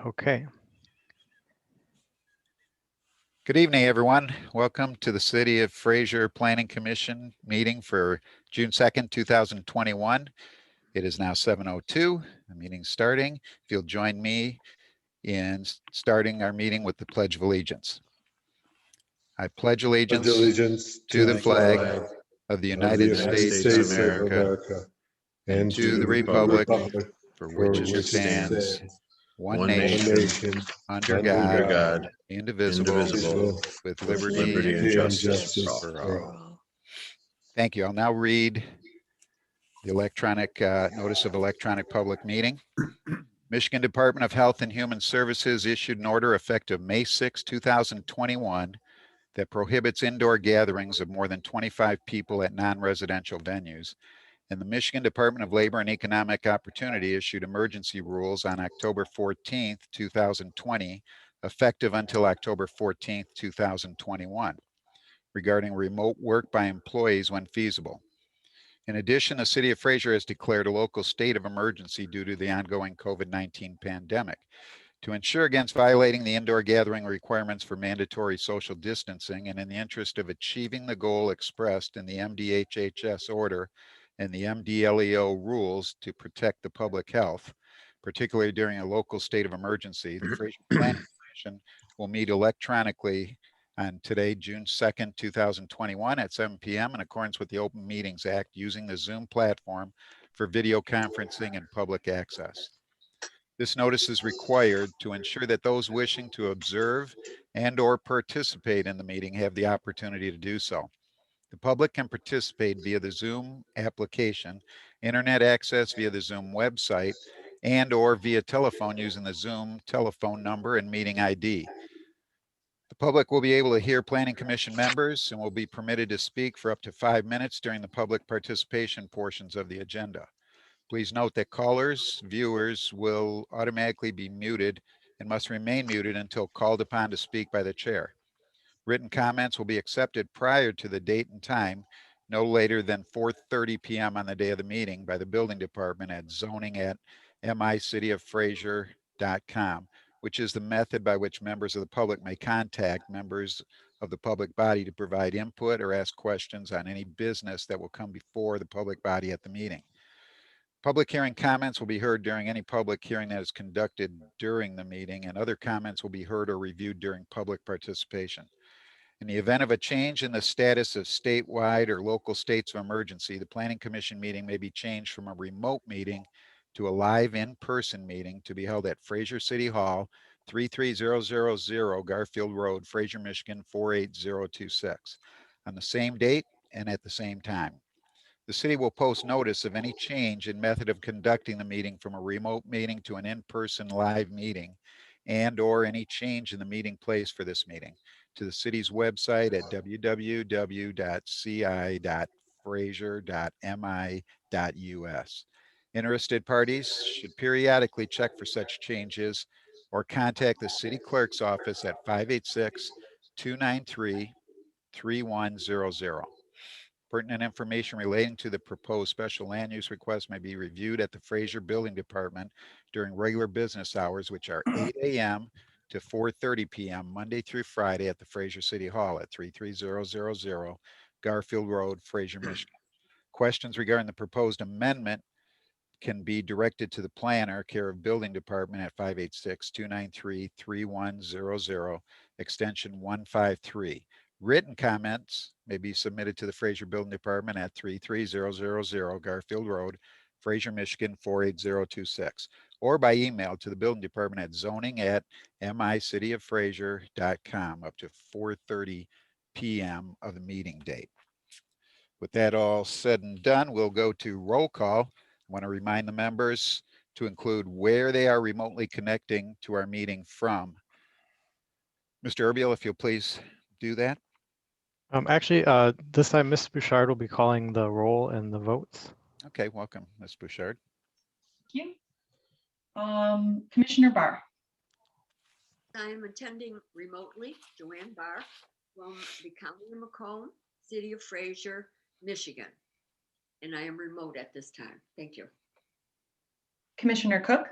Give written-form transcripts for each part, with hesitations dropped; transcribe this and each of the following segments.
Okay. Good evening, everyone. Welcome to the City of Fraser Planning Commission meeting for June 2nd, 2021. It is now 7:02. The meeting's starting. If you'll join me in starting our meeting with the Pledge of Allegiance. I pledge allegiance to the flag of the United States of America and to the republic for which it stands, one nation, under God, indivisible, with liberty and justice for all. Thank you. I'll now read the electronic notice of electronic public meeting. Michigan Department of Health and Human Services issued an order effective May 6, 2021 that prohibits indoor gatherings of more than 25 people at non-residential venues. And the Michigan Department of Labor and Economic Opportunity issued emergency rules on October 14th, 2020, effective until October 14th, 2021, regarding remote work by employees when feasible. In addition, the City of Fraser has declared a local state of emergency due to the ongoing COVID-19 pandemic. To ensure against violating the indoor gathering requirements for mandatory social distancing and in the interest of achieving the goal expressed in the MDHHS order and the MDLEO rules to protect the public health, particularly during a local state of emergency, the Fraser Planning Commission will meet electronically on today, June 2nd, 2021 at 7 p.m. in accordance with the Open Meetings Act using the Zoom platform for video conferencing and public access. This notice is required to ensure that those wishing to observe and/or participate in the meeting have the opportunity to do so. The public can participate via the Zoom application, internet access via the Zoom website, and/or via telephone using the Zoom telephone number and meeting ID. The public will be able to hear Planning Commission members and will be permitted to speak for up to 5 minutes during the public participation portions of the agenda. Please note that callers, viewers will automatically be muted and must remain muted until called upon to speak by the chair. Written comments will be accepted prior to the date and time, no later than 4:30 p.m. on the day of the meeting by the building department at zoning@micityoffraser.com, which is the method by which members of the public may contact members of the public body to provide input or ask questions on any business that will come before the public body at the meeting. Public hearing comments will be heard during any public hearing that is conducted during the meeting, and other comments will be heard or reviewed during public participation. In the event of a change in the status of statewide or local states of emergency, the Planning Commission meeting may be changed from a remote meeting to a live in-person meeting to be held at Fraser City Hall, 33000 Garfield Road, Fraser, Michigan, 48026, on the same date and at the same time. The city will post notice of any change in method of conducting the meeting from a remote meeting to an in-person live meeting and/or any change in the meeting place for this meeting to the city's website at www.ci.fraser.mi.us. Interested parties should periodically check for such changes or contact the city clerk's office at 586-293-3100. Pertinent information relating to the proposed special land use request may be reviewed at the Fraser Building Department during regular business hours, which are 8 a.m. to 4:30 p.m. Monday through Friday at the Fraser City Hall at 33000 Garfield Road, Fraser, Michigan. Questions regarding the proposed amendment can be directed to the planner, care of Building Department at 586-293-3100, extension 153. Written comments may be submitted to the Fraser Building Department at 33000 Garfield Road, Fraser, Michigan, 48026, or by email to the Building Department at zoning@micityoffraser.com up to 4:30 p.m. of the meeting date. With that all said and done, we'll go to roll call. I want to remind the members to include where they are remotely connecting to our meeting from. Mr. Erbiel, if you'll please do that. Actually, this time Ms. Bouchard will be calling the roll and the votes. Okay, welcome, Ms. Bouchard. Thank you. Commissioner Barr. I am attending remotely, Joanne Barr, from the County of Macomb, City of Fraser, Michigan. And I am remote at this time. Thank you. Commissioner Cook.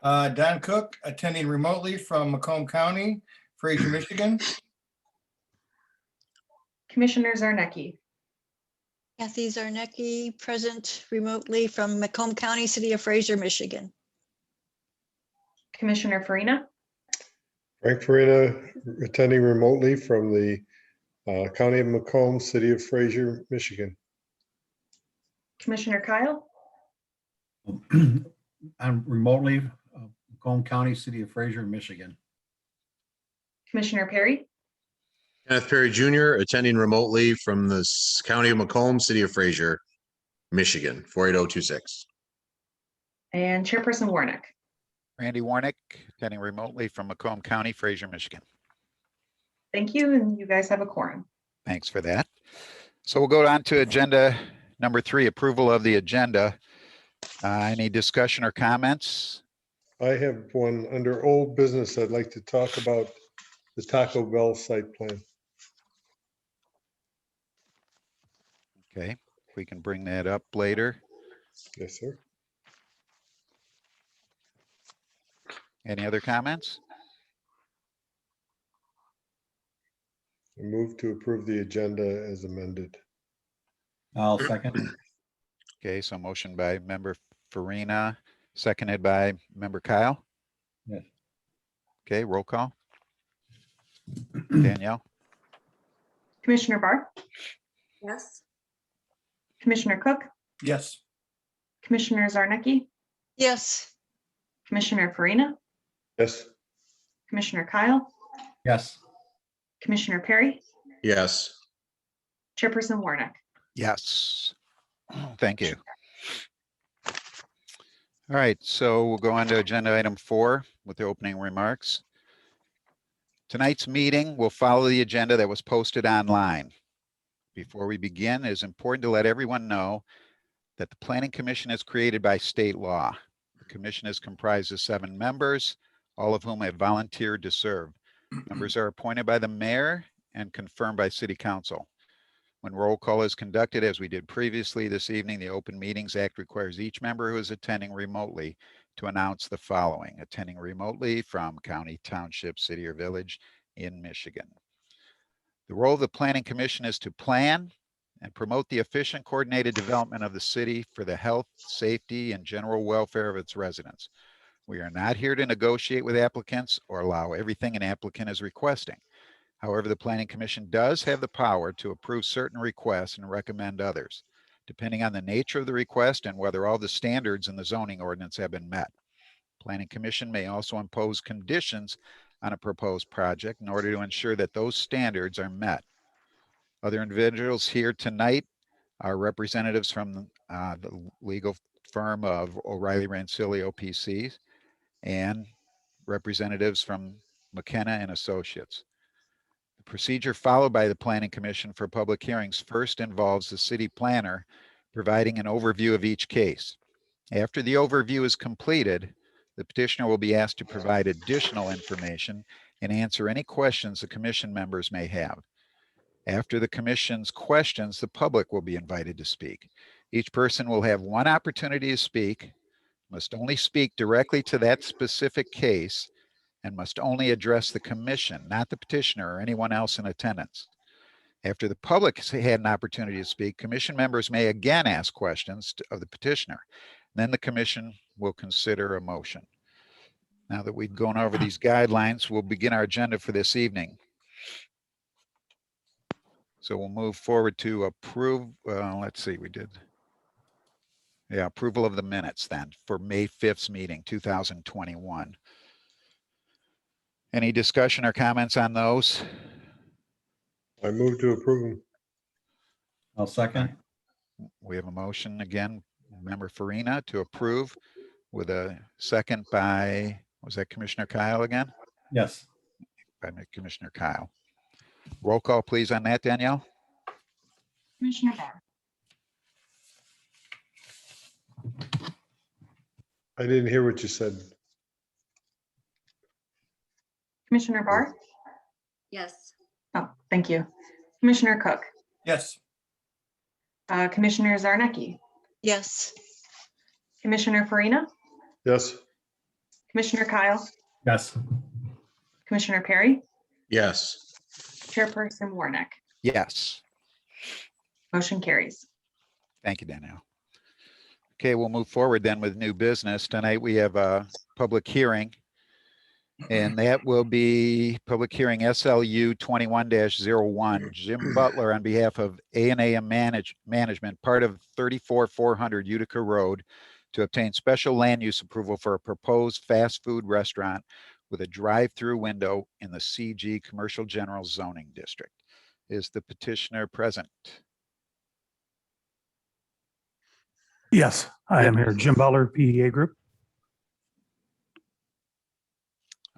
Don Cook, attending remotely from Macomb County, Fraser, Michigan. Commissioner Zarnecki, Kathy Zarnecki, present remotely from Macomb County, City of Fraser, Michigan. Commissioner Farina, Frank Farina, attending remotely from the County of Macomb, City of Fraser, Michigan. Commissioner Kyle, I'm remotely, Macomb County, City of Fraser, Michigan. Commissioner Perry, Kenneth Perry Jr., attending remotely from the County of Macomb, City of Fraser, Michigan, 48026. and Chairperson Warnick. Randy Warnick, attending remotely from Macomb County, Fraser, Michigan. Thank you, and you guys have a quorum. Thanks for that. So we'll go on to agenda number 3, approval of the agenda. Any discussion or comments? I have one under old business. I'd like to talk about the Taco Bell site plan. Okay, we can bring that up later. Yes, sir. Any other comments? I move to approve the agenda as amended. I'll second. Okay, so motion by member Farina, seconded by member Kyle. Yes. Okay, roll call. Danielle? Commissioner Barr, Yes. Commissioner Cook, Yes. Commissioner Zarnecki, Yes. Commissioner Farina, Yes, Commissioner Kyle, Yes. Commissioner Perry, Yes. Chairperson Warnick. Yes. Thank you. All right, so we'll go on to agenda item 4 with the opening remarks. Tonight's meeting will follow the agenda that was posted online. Before we begin, it is important to let everyone know that the Planning Commission is created by state law. The commission is comprised of 7 members, all of whom have volunteered to serve. Members are appointed by the mayor and confirmed by city council. When roll call is conducted, as we did previously this evening, the Open Meetings Act requires each member who is attending remotely to announce the following: attending remotely from county, township, city, or village in Michigan. The role of the Planning Commission is to plan and promote the efficient coordinated development of the city for the health, safety, and general welfare of its residents. We are not here to negotiate with applicants or allow everything an applicant is requesting. However, the Planning Commission does have the power to approve certain requests and recommend others, depending on the nature of the request and whether all the standards in the zoning ordinance have been met. Planning Commission may also impose conditions on a proposed project in order to ensure that those standards are met. Other individuals here tonight are representatives from the legal firm of O'Reilly Rancilio PCs and representatives from McKenna and Associates. The procedure followed by the Planning Commission for public hearings first involves the city planner providing an overview of each case. After the overview is completed, the petitioner will be asked to provide additional information and answer any questions the commission members may have. After the commission's questions, the public will be invited to speak. Each person will have one opportunity to speak, must only speak directly to that specific case, and must only address the commission, not the petitioner or anyone else in attendance. After the public has had an opportunity to speak, commission members may again ask questions of the petitioner. Then the commission will consider a motion. Now that we've gone over these guidelines, we'll begin our agenda for this evening. So we'll move forward to approve, let's see, we did. Yeah, approval of the minutes then for May 5th meeting, 2021. Any discussion or comments on those? I move to approve them. I'll second. We have a motion again, member Farina, to approve with a second by, was that Commissioner Kyle again? Yes. By Commissioner Kyle. Roll call please on that, Danielle. Commissioner Barr, I didn't hear what you said. Commissioner Barr, Yes. oh, thank you. Commissioner Cook, Yes. Commissioner Zarnecki, Yes. Commissioner Farina, Yes, Commissioner Kyle, Yes. Commissioner Perry, Yes. Chairperson Warnick. Yes. Motion carries. Thank you, Danielle. Okay, we'll move forward then with new business. Tonight we have a public hearing. And that will be public hearing SLU 21-01. Jim Butler on behalf of A&AM Management, part of 34400 Utica Road, to obtain special land use approval for a proposed fast food restaurant with a drive-through window in the CG Commercial General Zoning District. Is the petitioner present? Yes, I am here. Jim Butler, PEA Group.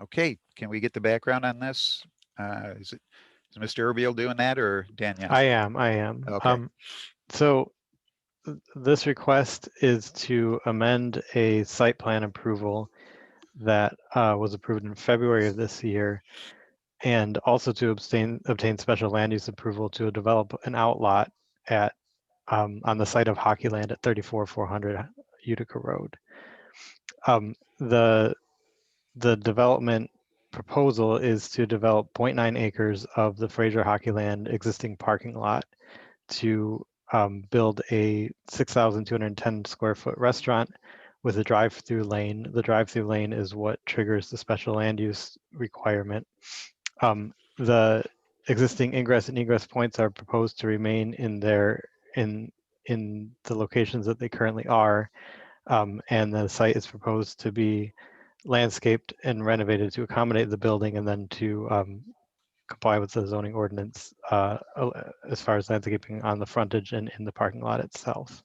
Okay, can we get the background on this? Is Mr. Urbiel doing that or Danielle? I am. Okay. So this request is to amend a site plan approval that was approved in February of this year, and also to obtain special land use approval to develop an outlot at on the site of Hockey Land at 34400 Utica Road. The development proposal is to develop 0.9 acres of the Fraser Hockey Land existing parking lot to build a 6,210 square foot restaurant with a drive-through lane. The drive-through lane is what triggers the special land use requirement. The existing ingress and egress points are proposed to remain in the locations that they currently are, and the site is proposed to be landscaped and renovated to accommodate the building and then to comply with the zoning ordinance as far as landscaping on the frontage and in the parking lot itself.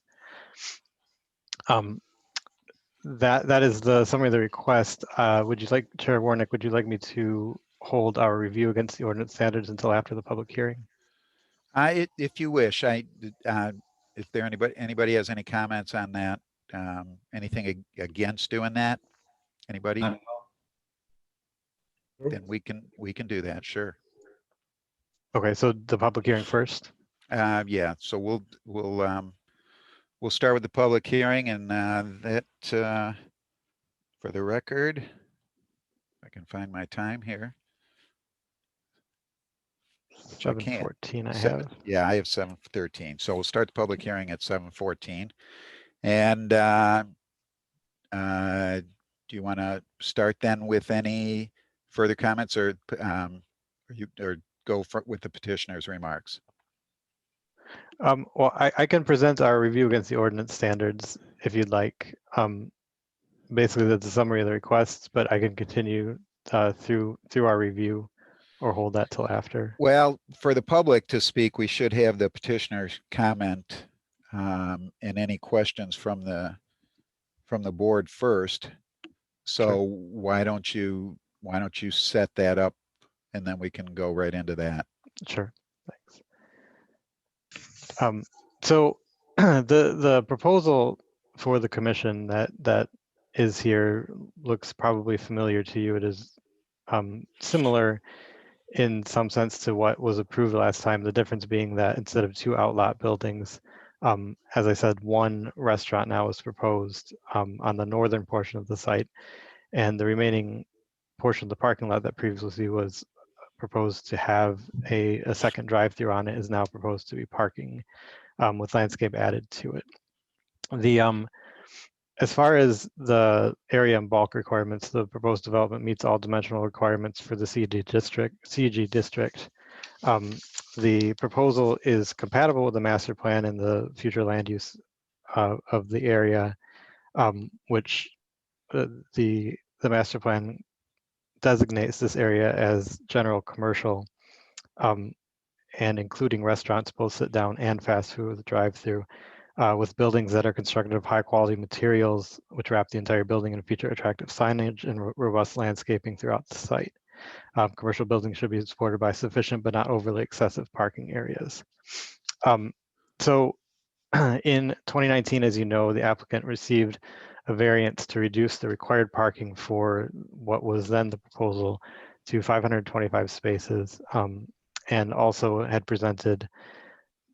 That is the summary of the request. Would you like, Chair Warnick, would you like me to hold our review against the ordinance standards until after the public hearing? If you wish, if there anybody has any comments on that, anything against doing that? Anybody? Then we can do that. Sure. Okay, so the public hearing first. Yeah. So we'll start with the public hearing, and that for the record, if I can find my time here. Which I can't. 7:14 I have. Yeah, I have 7:13. So we'll start the public hearing at 7:14. And do you want to start then with any further comments, or go with the petitioner's remarks? Well, I can present our review against the ordinance standards if you'd like. Basically, that's a summary of the requests, but I can continue through our review or hold that till after. Well, for the public to speak, we should have the petitioner's comment and any questions from the board first. So Sure. why don't you set that up, and then we can go right into that. Sure, thanks. So the proposal for the commission that is here looks probably familiar to you. It is similar in some sense to what was approved last time. The difference being that instead of 2 outlot buildings, as I said, 1 restaurant now is proposed on the northern portion of the site, and the remaining portion of the parking lot that previously was proposed to have a second drive-through on it is now proposed to be parking with landscape added to it. As far as the area and bulk requirements, the proposed development meets all dimensional requirements for the CG district. The proposal is compatible with the master plan and the future land use of the area, which the master plan designates this area as general commercial, and including restaurants, both sit down and fast food with drive-through, with buildings that are constructed of high quality materials, which wrap the entire building and feature attractive signage and robust landscaping throughout the site. Commercial buildings should be supported by sufficient but not overly excessive parking areas. So in 2019, as you know, the applicant received a variance to reduce the required parking for what was then the proposal to 525 spaces, and also had presented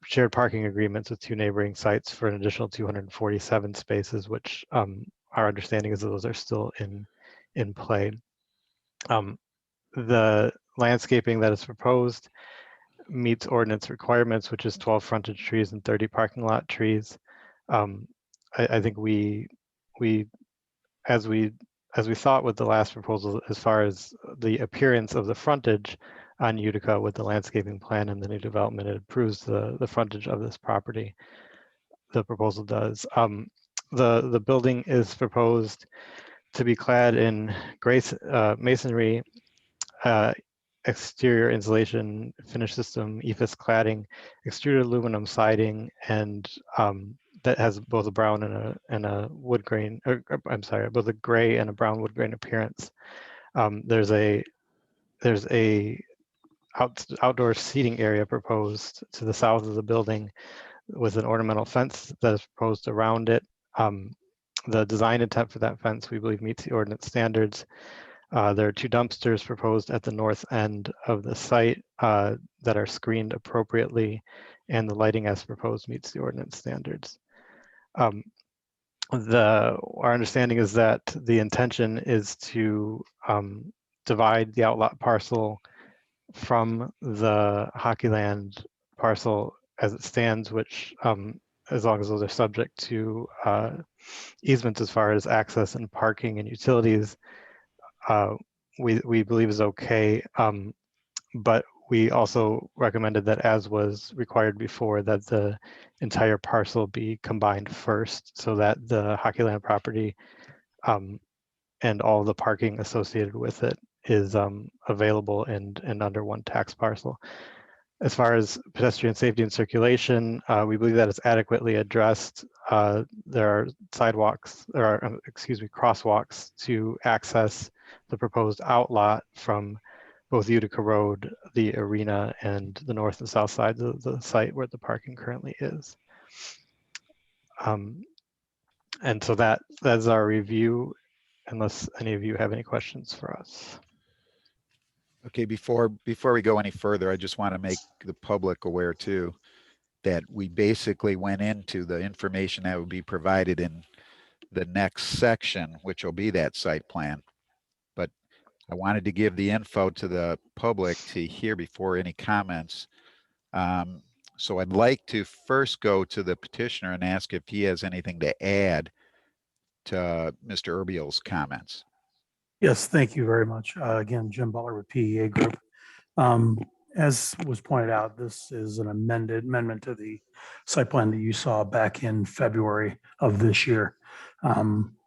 shared parking agreements with 2 neighboring sites for an additional 247 spaces, which our understanding is that those are still in in play. The landscaping that is proposed meets ordinance requirements, which is 12 frontage trees and 30 parking lot trees. I think as we thought with the last proposal, as far as the appearance of the frontage on Utica with the landscaping plan and the new development, it improves the frontage of this property. The proposal does. The building is proposed to be clad in gray masonry, exterior insulation, finish system, EFIS cladding, extruded aluminum siding, and that has both a brown and a wood grain, I'm sorry, both a gray and a brown wood grain appearance. There's a outdoor seating area proposed to the south of the building with an ornamental fence that is proposed around it. The design intent for that fence, we believe, meets the ordinance standards. There are 2 dumpsters proposed at the north end of the site that are screened appropriately, and the lighting as proposed meets the ordinance standards. Our understanding is that the intention is to divide the outlot parcel from the Hockeyland parcel as it stands, which as long as those are subject to easements as far as access and parking and utilities, we believe is okay. But we also recommended that, as was required before, that the entire parcel be combined first so that the Hockeyland property and all the parking associated with it is available and under one tax parcel. As far as pedestrian safety and circulation, we believe that it's adequately addressed. There are sidewalks, crosswalks to access the proposed outlot from both Utica Road, the arena, and the north and south sides of the site where the parking currently is. And so that's our review, unless any of you have any questions for us. Okay, before we go any further, I just want to make the public aware too that we basically went into the information that would be provided in the next section, which will be that site plan. But I wanted to give the info to the public to hear before any comments. So I'd like to first go to the petitioner and ask if he has anything to add to Mr. Urbiel's comments. Yes, thank you very much. Again, Jim Butler with PEA Group. As was pointed out, this is an amendment to the site plan that you saw back in February of this year.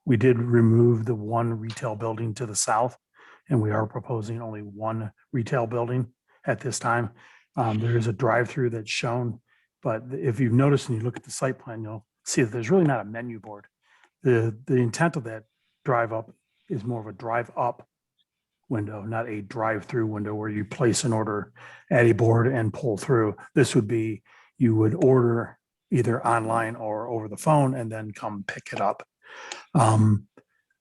We did remove the one retail building to the south, and we are proposing only one retail building at this time. There is a drive-through that's shown, but if you've noticed and you look at the site plan, you'll see that there's really not a menu board. The intent of that drive up is more of a drive up window, not a drive-through window where you place an order at a board and pull through. This would be, you would order either online or over the phone and then come pick it up.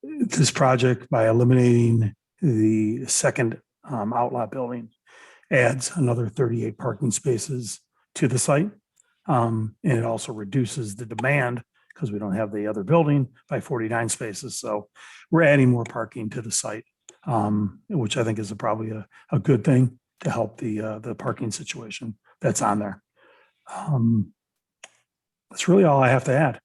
This project, by eliminating the second outlet building, adds another 38 parking spaces to the site. And it also reduces the demand because we don't have the other building by 49 spaces. So we're adding more parking to the site, which I think is probably a good thing to help the parking situation that's on there. That's really all I have to add.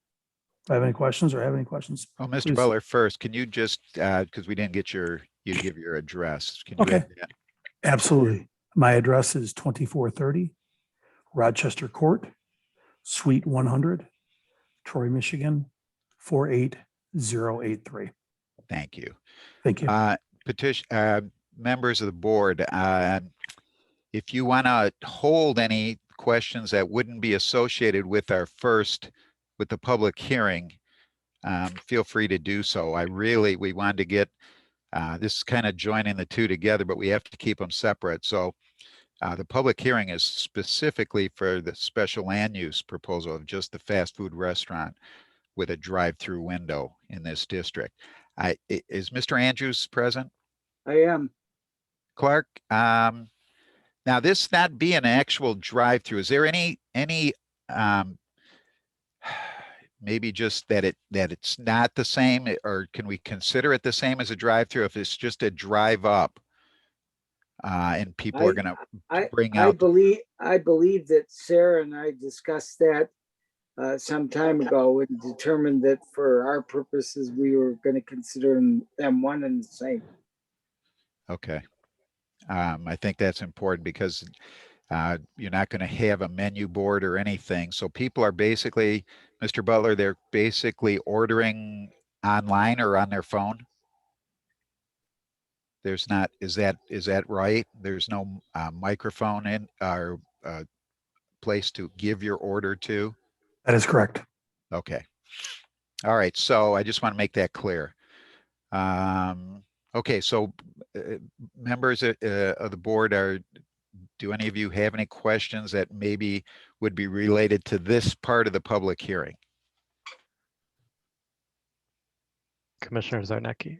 If I have any questions or have any questions. Oh, Mr. please. Butler, first, can you just, because we didn't get you to give your address. Can you Okay. add that? Absolutely. My address is 2430 Rochester Court, Suite 100, Troy, Michigan, 48083. Thank you. Thank you. Members of the board, if you want to hold any questions that wouldn't be associated with with the public hearing, feel free to do so. We wanted to get, this is kind of joining the two together, but we have to keep them separate. So the public hearing is specifically for the special land use proposal of just the fast food restaurant with a drive-through window in this district. Is Mr. Andrews present? I am. Clark, now this not being an actual drive-through, is there any maybe just that it's not the same, or can we consider it the same as a drive-through if it's just a drive up? And people are gonna bring I out, believe that Sarah and I discussed that some time ago and determined that for our purposes, we were going to consider them one and the same. okay. I think that's important because you're not going to have a menu board or anything. So people are basically, Mr. Butler, they're basically ordering online or on their phone. There's not, is that right? There's no microphone in or place to give your order to? That is correct. Okay. All right. So I just want to make that clear. Okay. So members of the board, do any of you have any questions that maybe would be related to this part of the public hearing? Commissioner Zarnecki.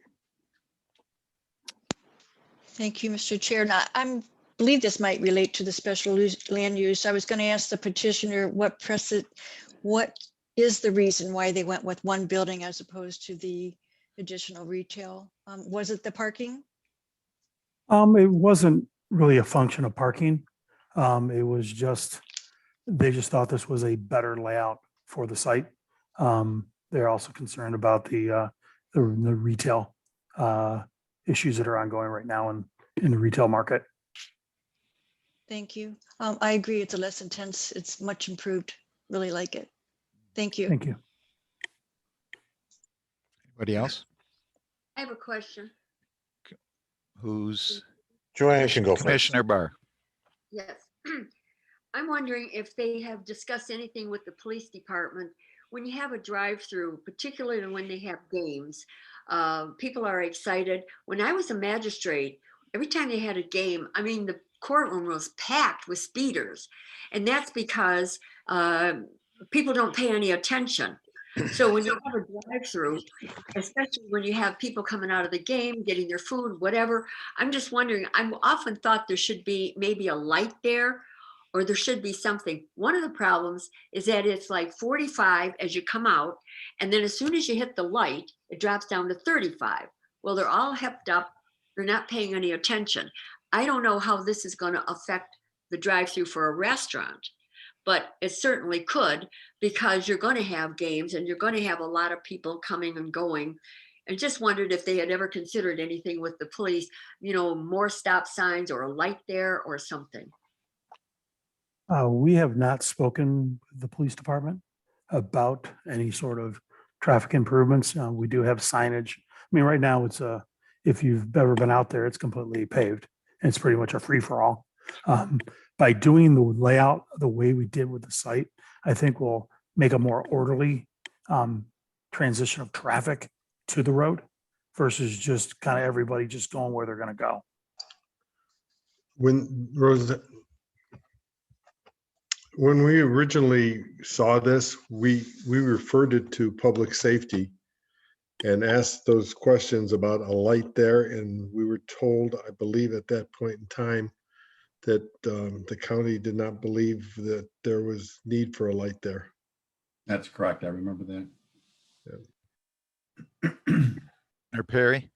Thank you, Mr. Chair. Now, I believe this might relate to the special land use. I was going to ask the petitioner what is the reason why they went with one building as opposed to the additional retail? Was it the parking? It wasn't really a function of parking. It was just, they just thought this was a better layout for the site. They're also concerned about the retail issues that are ongoing right now in the retail market. Thank you. I agree. It's a less intense. It's much improved. Really like it. Thank you. Thank you. Anybody else? I have a question. Who's Joanne can go first. Commissioner Barr? Yes. I'm wondering if they have discussed anything with the police department. When you have a drive-through, particularly when they have games, people are excited. When I was a magistrate, every time they had a game, I mean, the courtroom was packed with speeders. And that's because people don't pay any attention. So when you have a drive-through, especially when you have people coming out of the game, getting their food, whatever, I'm just wondering, I've often thought there should be maybe a light there, or there should be something. One of the problems is that it's like 45 as you come out, and then as soon as you hit the light, it drops down to 35. Well, they're all hepped up. They're not paying any attention. I don't know how this is going to affect the drive-through for a restaurant, but it certainly could, because you're going to have games and you're going to have a lot of people coming and going. And just wondered if they had ever considered anything with the police, more stop signs or a light there or something. We have not spoken with the police department about any sort of traffic improvements. We do have signage. I mean, right now it's if you've ever been out there, it's completely paved. And it's pretty much a free for all. By doing the layout the way we did with the site, I think we'll make a more orderly transition of traffic to the road versus just kind of everybody just going where they're going to go. When we originally saw this, we referred it to public safety and asked those questions about a light there. And we were told, I believe at that point in time, that the county did not believe that there was need for a light there. That's correct. I remember that. Or Perry?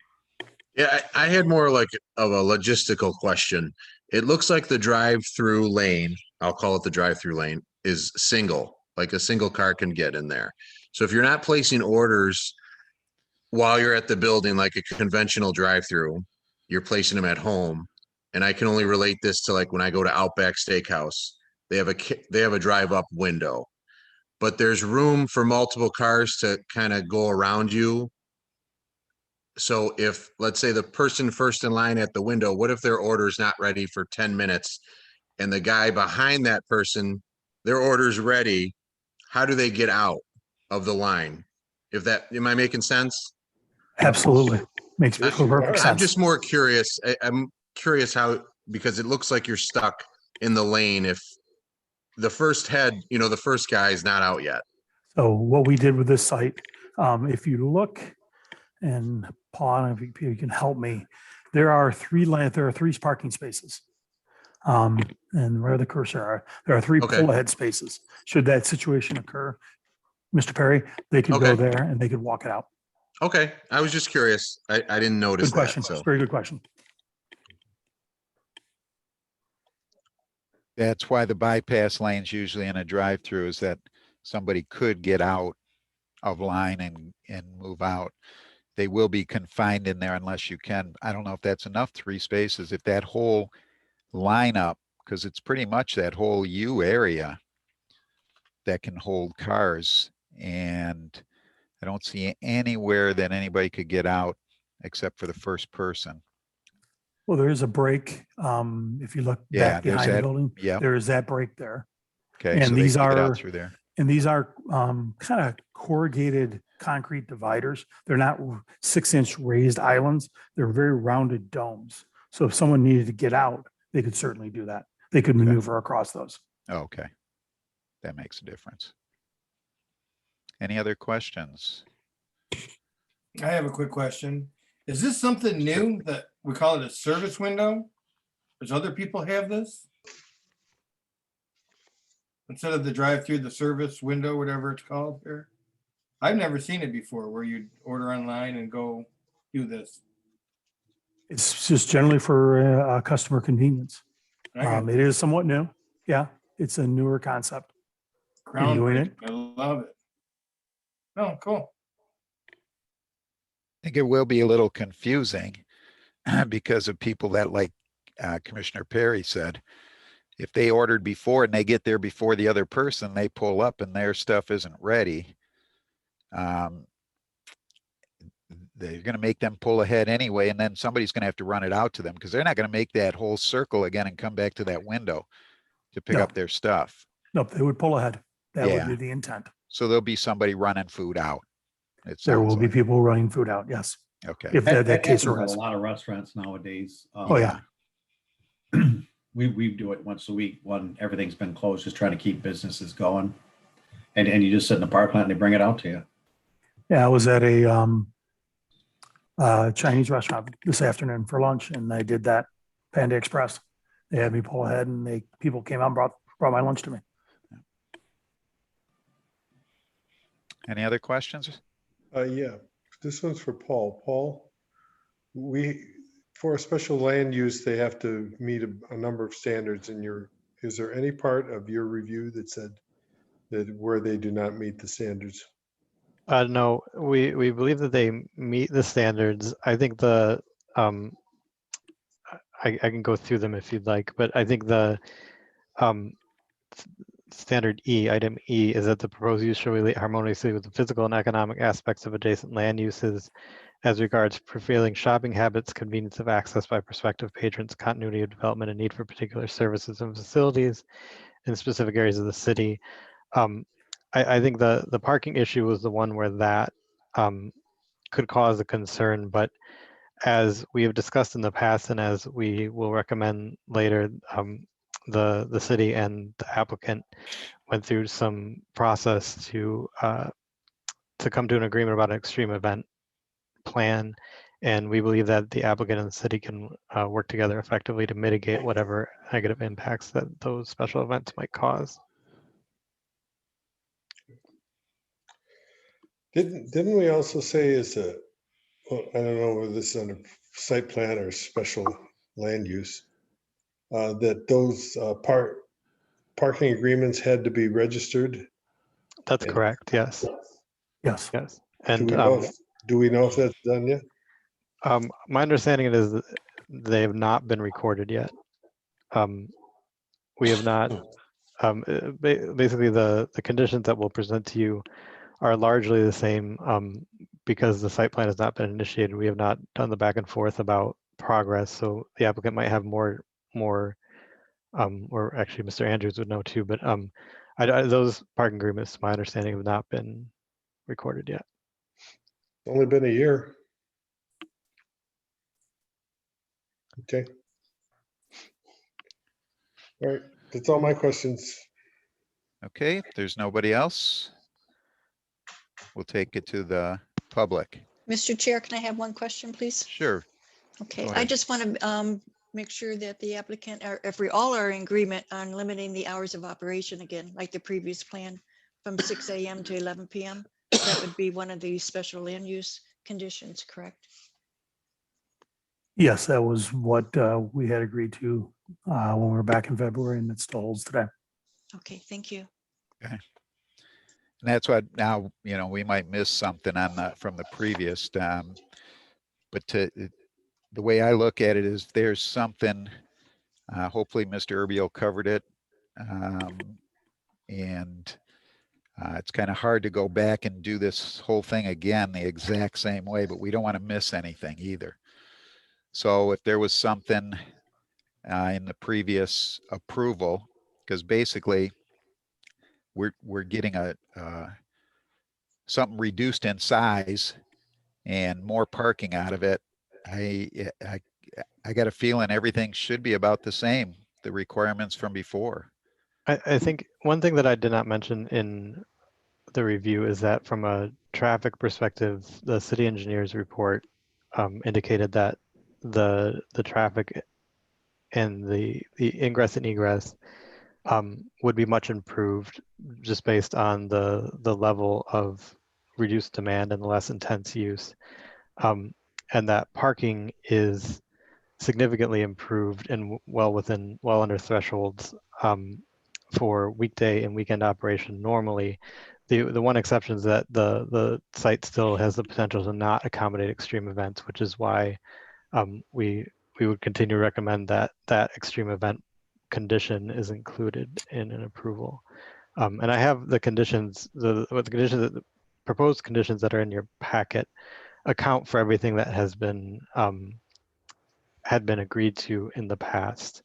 Yeah, I had more like of a logistical question. It looks like the drive-through lane, I'll call it the drive-through lane, is single, like a single car can get in there. So if you're not placing orders while you're at the building, like a conventional drive-through, you're placing them at home. And I can only relate this to like when I go to Outback Steakhouse, they have a drive-up window, but there's room for multiple cars to kind of go around you. So if, let's say, the person first in line at the window, what if their order is not ready for 10 minutes and the guy behind that person, their order's ready? How do they get out of the line? Am I making sense? Absolutely. Makes perfect sense. I'm just more curious. I'm curious how, because it looks like you're stuck in the lane if the first the first guy is not out yet. So what we did with this site, if you look, and Paul, if you can help me, there are three parking spaces. And where the cursor are, there are three Okay. pull ahead spaces. Should that situation occur, Mr. Perry, they could go Okay. there and they could walk it out. Okay, I was just curious. I didn't notice Good question. that, so. Very good question. That's why the bypass lanes usually in a drive-through is that somebody could get out of line and move out. They will be confined in there unless you can. I don't know if that's enough 3 spaces. If that whole lineup, because it's pretty much that whole U area that can hold cars, and I don't see anywhere that anybody could get out except for the first person. Well, there is a break. If you look Yeah, back there's behind the that. building, Yep. there is that break there. Okay, And so they these can get out are, through there. and these are kind of corrugated concrete dividers. They're not 6-inch raised islands. They're very rounded domes. So if someone needed to get out, they could certainly do that. They could maneuver across those. Okay, that makes a difference. Any other questions? I have a quick question. Is this something new that we call it a service window? Does other people have this? Instead of the drive-through, the service window, whatever it's called here? I've never seen it before where you order online and go do this. It's just generally for customer convenience. I got It is somewhat new. Yeah, it's a newer concept. doing groundbreaking. it. I love it. Oh, cool. I think it will be a little confusing because of people that, like Commissioner Perry said, if they ordered before and they get there before the other person, they pull up and their stuff isn't ready. They're going to make them pull ahead anyway, and then somebody's going to have to run it out to them because they're not going to make that whole circle again and come back to that window to pick No. up their stuff. Nope, they would pull ahead. That would Yeah. be the intent. So there'll be somebody running food out. It There will sounds be like. people running food out. Yes, Okay. if that case happens at arises. a lot of restaurants nowadays. Oh, yeah. We do it once a week when everything's been closed, just trying to keep businesses going. And you just sit in the parking lot and they bring it out to you. Yeah, I was at a Chinese restaurant this afternoon for lunch, and I did that. Panda Express. They had me pull ahead, and people came out and brought my lunch to me. Any other questions? Yeah, this one's for Paul. Paul, for a special land use, they have to meet a number of standards is there any part of your review that said that where they do not meet the standards? No, we believe that they meet the standards. I think I can go through them if you'd like, but I think the standard E, item E, is that the proposed use shall relate harmoniously with the physical and economic aspects of adjacent land uses as regards prevailing shopping habits, convenience of access by prospective patrons, continuity of development, and need for particular services and facilities in specific areas of the city. I think the parking issue was the one where that could cause a concern, but as we have discussed in the past and as we will recommend later, the city and the applicant went through some process to come to an agreement about an extreme event plan, and we believe that the applicant and the city can work together effectively to mitigate whatever negative impacts that those special events might cause. Didn't we also say well, I don't know whether this is under site plan or special land use, that those parking agreements had to be registered? That's correct. Yes. Yes. Yes. Do And we know if that's done yet? my understanding is that they have not been recorded yet. We have not. Basically, the conditions that we'll present to you are largely the same because the site plan has not been initiated. We have not done the back and forth about progress, so the applicant might have more, or actually Mr. Andrews would know too, but those parking agreements, to my understanding, have not been recorded yet. Only been a year. Okay. All right, that's all my questions. Okay, if there's nobody else, we'll take it to the public. Mr. Chair, can I have one question, please? Sure. Okay, Go I ahead. just want to make sure that the applicant, or if we all are in agreement on limiting the hours of operation again, like the previous plan from 6 a.m. to 11 p.m. That would be one of the special land use conditions, correct? Yes, that was what we had agreed to when we were back in February, and it still holds today. Okay, thank you. And that's what now, we might miss something on from the previous, but the way I look at it is there's something, hopefully Mr. Urbiel covered it. And it's kind of hard to go back and do this whole thing again the exact same way, but we don't want to miss anything either. So if there was something in the previous approval, because basically we're getting something reduced in size and more parking out of it. I got a feeling everything should be about the same, the requirements from before. I think one thing that I did not mention in the review is that from a traffic perspective, the city engineer's report indicated that the traffic and the ingress and egress would be much improved just based on the level of reduced demand and less intense use. And that parking is significantly improved and well under thresholds for weekday and weekend operation normally. The one exception is that the site still has the potential to not accommodate extreme events, which is why we would continue to recommend that that extreme event condition is included in an approval. And I have the conditions, the proposed conditions that are in your packet account for everything that has been had been agreed to in the past,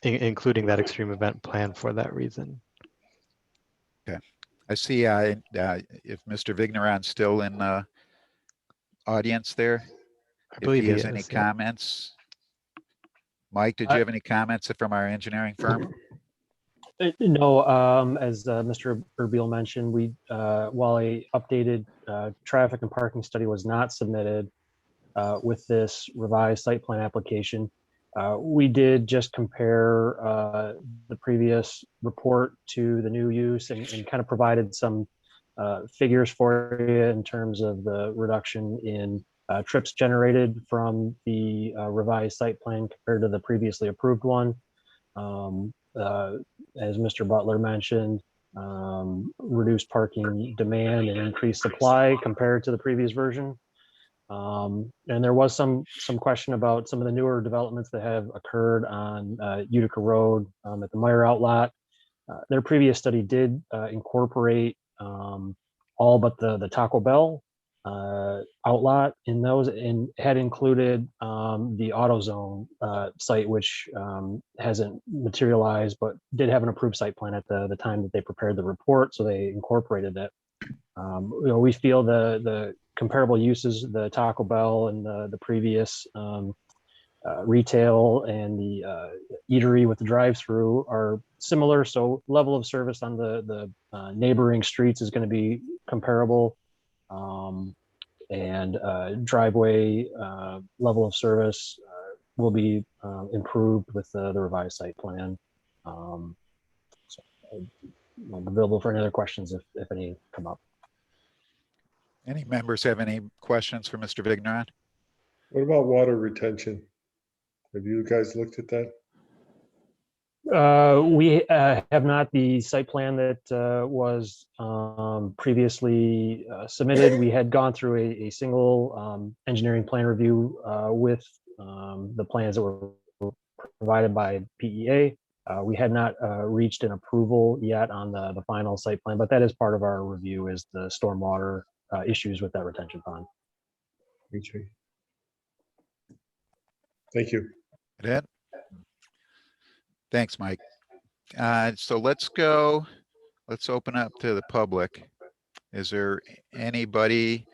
including that extreme event plan for that reason. Okay. I see if Mr. Vigneron's still in the audience there. I believe if he has he any is, yeah. comments. Mike, did you have any comments from our engineering firm? No, as Mr. Urbiel mentioned, we while a updated traffic and parking study was not submitted with this revised site plan application, we did just compare the previous report to the new use and kind of provided some figures for you in terms of the reduction in trips generated from the revised site plan compared to the previously approved one. As Mr. Butler mentioned, reduced parking demand and increased supply compared to the previous version. And there was some question about some of the newer developments that have occurred on Utica Road at the Meyer Outlet. Their previous study did incorporate all but the Taco Bell outlet in those, and had included the AutoZone site, which hasn't materialized, but did have an approved site plan at the time that they prepared the report, so they incorporated it. We feel the comparable uses, the Taco Bell and the previous retail and the eatery with the drive-through are similar, so level of service on the neighboring streets is going to be comparable. And driveway level of service will be improved with the revised site plan. So I'm available for any other questions if any come up. Any members have any questions for Mr. Vigneron? What about water retention? Have you guys looked at that? We have not. The site plan that was previously submitted, we had gone through a single engineering plan review with the plans that were provided by PEA. We had not reached an approval yet on the final site plan, but that is part of our review, is the stormwater issues with that retention pond. Okay. Thank you. That? Thanks, Mike. So let's open up to the public. Is there anybody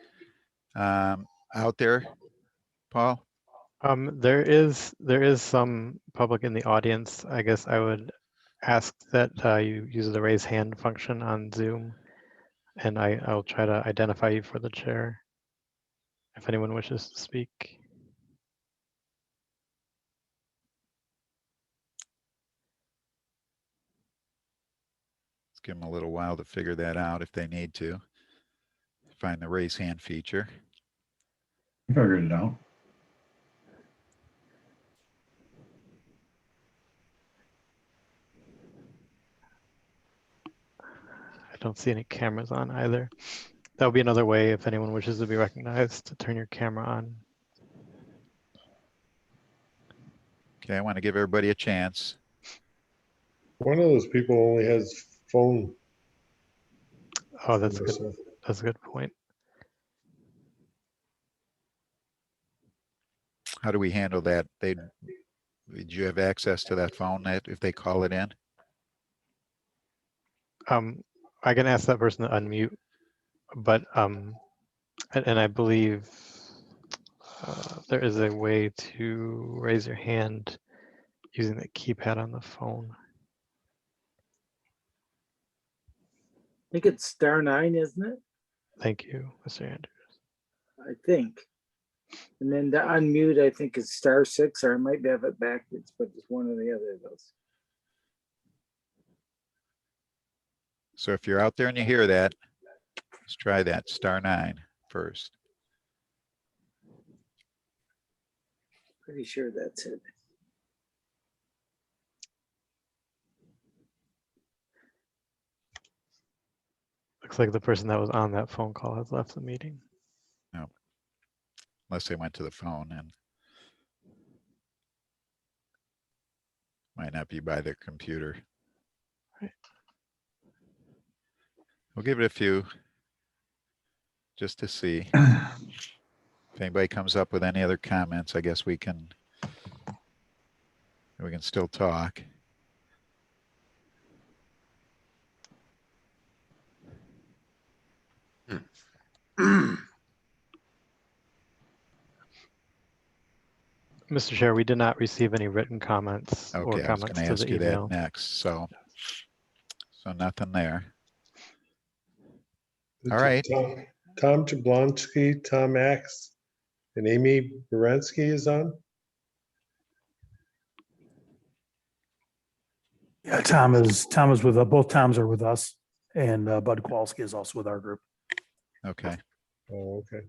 out there, Paul? There is some public in the audience. I guess I would ask that you use the raise hand function on Zoom, and I'll try to identify you for the chair if anyone wishes to speak. give them a little while to figure that out if they need to. Find the raise hand feature. Figured it out. I don't see any cameras on either. That would be another way if anyone wishes to be recognized to turn your camera on. Okay, I want to give everybody a chance. One of those people only has phone. Oh, that's good. So That's a good point. How do we handle that? Did you have access to that phone that if they call it in? I can ask that person to unmute, but and I believe there is a way to raise your hand using the keypad on the phone. I think it's *9, isn't it? Thank you, Mr. Andrews. I think. And then to unmute, I think it's *6, or I might have it backwards, but it's one or the other of those. So if you're out there and you hear that, let's try that *9 first. Pretty sure that's it. Looks like the person that was on that phone call has left the meeting. No, unless they went to the phone and might not be by their computer. Right. We'll give it a few just to see. If anybody comes up with any other comments, I guess we can still talk. Mr. Chair, we did not receive any written comments or Okay, I was comments going to to ask the you that email. next. So nothing there. All right. Tom Jablonski, Tom Axe, and Amy Baranski is on. Yeah, Tom is with, both Toms are with us, and Bud Kowalski is also with our group. Okay. Oh, okay.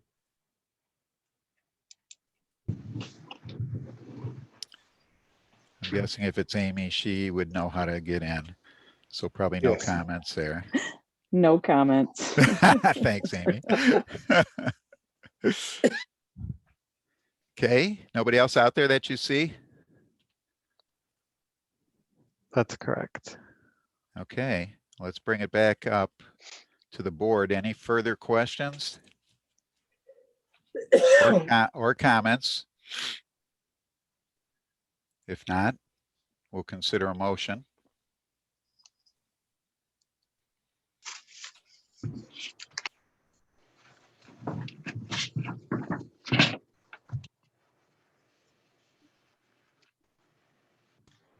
I'm guessing if it's Amy, she would know how to get in. So probably no Yes. comments there. No comments. Thanks, Amy. Okay, nobody else out there that you see? That's correct. Okay, let's bring it back up to the board. Any further questions or comments? If not, we'll consider a motion.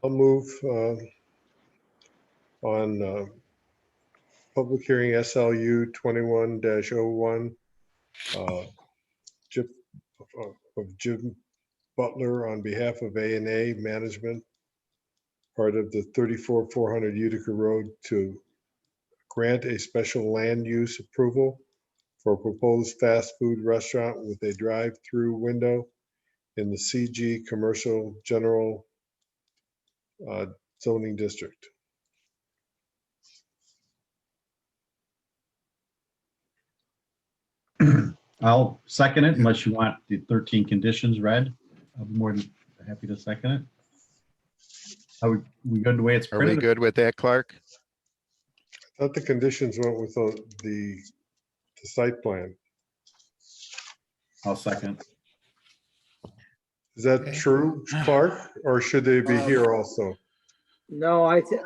I'll move on public hearing SLU 21-01 of Jim Butler on behalf of A&A Management, part of the 34,400 Utica Road, to grant a special land use approval for a proposed fast food restaurant with a drive-through window in the CG Commercial General Zoning District. I'll second it unless you want the 13 conditions read. I'll be more than happy to second it. Are we good the way it's Are we printed? good with that, Clark? I thought the conditions went with the site plan. I'll second. Is that true, Clark, or should they be here also? No, I think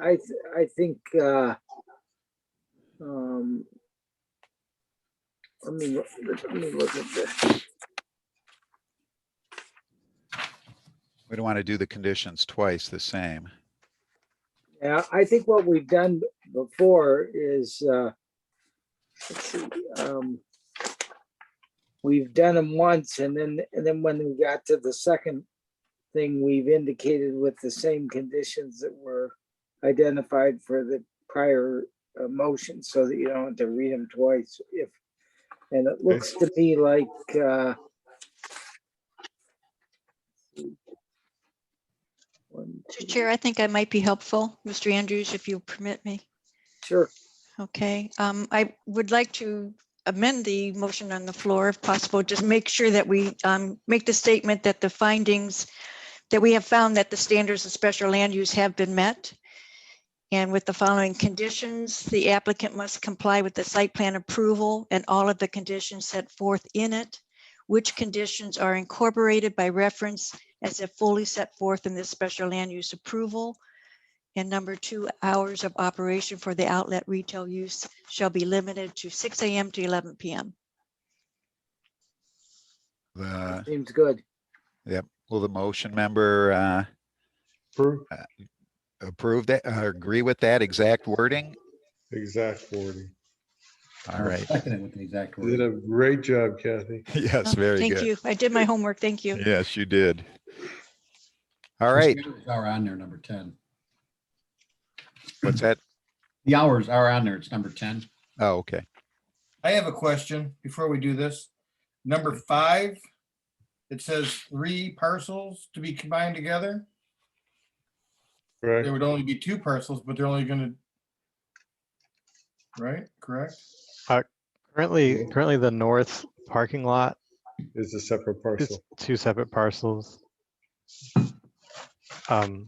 let me look at this. We don't want to do the conditions twice the same. Yeah, I think what we've done before is let's see, we've done them once, and then when we got to the second thing, we've indicated with the same conditions that were identified for the prior motion so that you don't have to read them twice. And it looks to me like, Mr. Chair, I think I might be helpful, Mr. Andrews, if you'll permit me. sure. Okay, I would like to amend the motion on the floor if possible, just make sure that we make the statement that the findings that we have found that the standards of special land use have been met. And with the following conditions, the applicant must comply with the site plan approval and all of the conditions set forth in it, which conditions are incorporated by reference as if fully set forth in this special land use approval. And number 2, hours of operation for the outlet retail use shall be limited to 6 a.m. to 11 p.m. Seems good. Yep. Will the motion member Approve. approve that, agree with that exact wording? Exact wording. All right. Second it with the exact You did word. a great job, Kathy. Yes, very Thank good. you. I did my homework. Thank you. Yes, you did. All right. The hours are on there, number 10. What's that? The hours are on there. It's number 10. Oh, okay. I have a question before we do this. Number 5, it says 3 parcels to be combined together. Right. There would only be 2 parcels, but they're only gonna, right? Correct? Currently the north parking lot It's a separate is parcel. 2 separate parcels. Oh,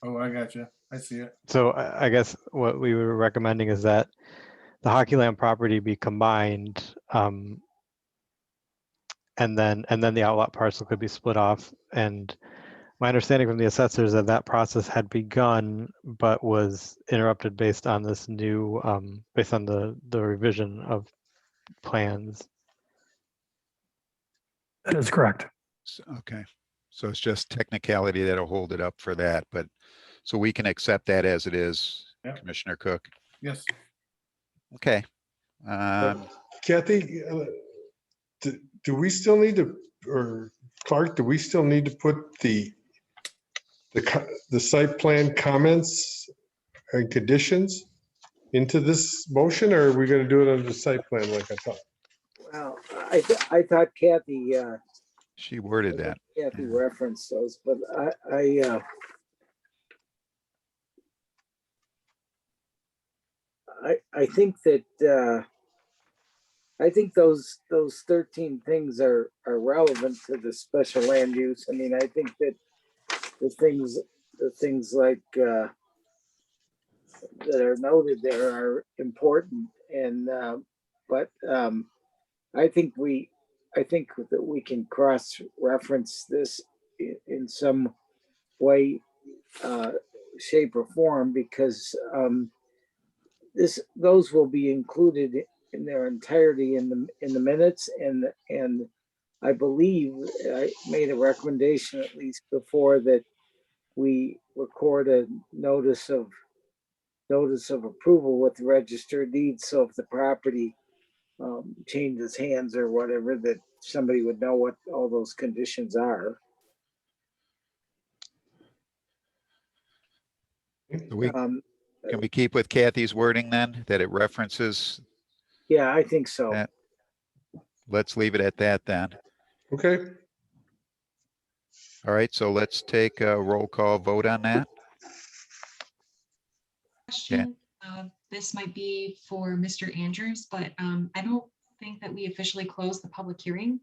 I got you. I see it. So I guess what we were recommending is that the Hockey Land property be combined, and then the outlot parcel could be split off. And my understanding from the assessors is that that process had begun, but was interrupted based on this new, based on the revision of plans. That is correct. Okay. So it's just technicality that'll hold it up for that, but so we can accept that as it is, Yep. Commissioner Cook. Yes. Okay. Kathy, do we still need to, or Clark, do we still need to put the site plan comments and conditions into this motion, or are we going to do it under the site plan like I thought? Well, I thought Kathy, She worded that. Kathy Yeah. referenced those, but I think that I think those 13 things are relevant to the special land use. I mean, I think that the things like that are noted there are important, and but I think that we can cross-reference this in some way, shape, or form, because those will be included in their entirety in the minutes, and I believe I made a recommendation at least before that we record a notice of approval with the register of deeds, so if the property changes hands or whatever, that somebody would know what all those conditions are. Can we keep with Kathy's wording then, that it references Yeah, I think so. that? Let's leave it at that then. Okay. All right, so let's take a roll call vote on that. Question. This might be for Mr. Andrews, but I don't think that we officially closed the public hearing.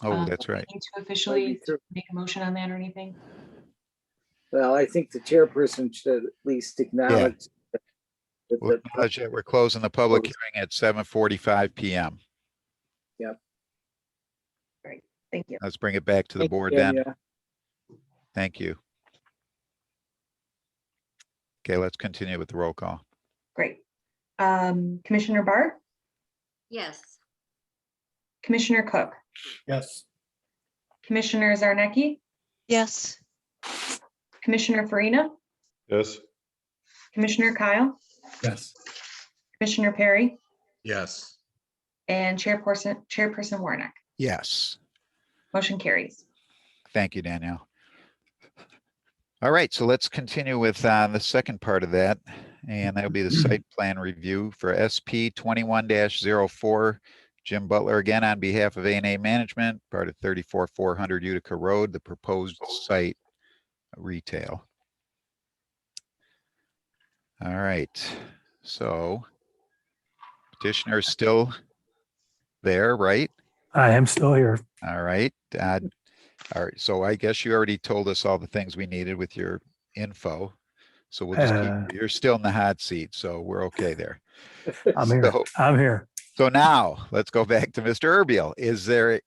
Oh, that's right. Need to officially make a motion on that or anything? Well, I think the chairperson should at least acknowledge that We'll acknowledge that we're closing the public hearing at 7:45 p.m. Yep. Great. Thank you. Let's bring it back to the Thank you, board then. Danielle. Thank you. Okay, let's continue with the roll call. Great. Commissioner Barr, Yes. Commissioner Cook, Yes. Commissioner Zarnecki, Yes. Commissioner Farina, Yes. Commissioner Kyle, Yes. Commissioner Perry, Yes. and Chairperson Warnock. Yes. Motion carries. Thank you, Danielle. All right, so let's continue with the second part of that. and that'll be the site plan review for SP 21-04. Jim Butler again on behalf of A&A Management, part of 34400 Utica Road, the proposed site retail. All right, so petitioner is still there, right? I am still here. All right. All right. So I guess you already told us all the things we needed with your info. So we'll just keep, you're still in the hot seat. So we're okay there. I'm here. I'm here. So now let's go back to Mr. Erbiel. Is there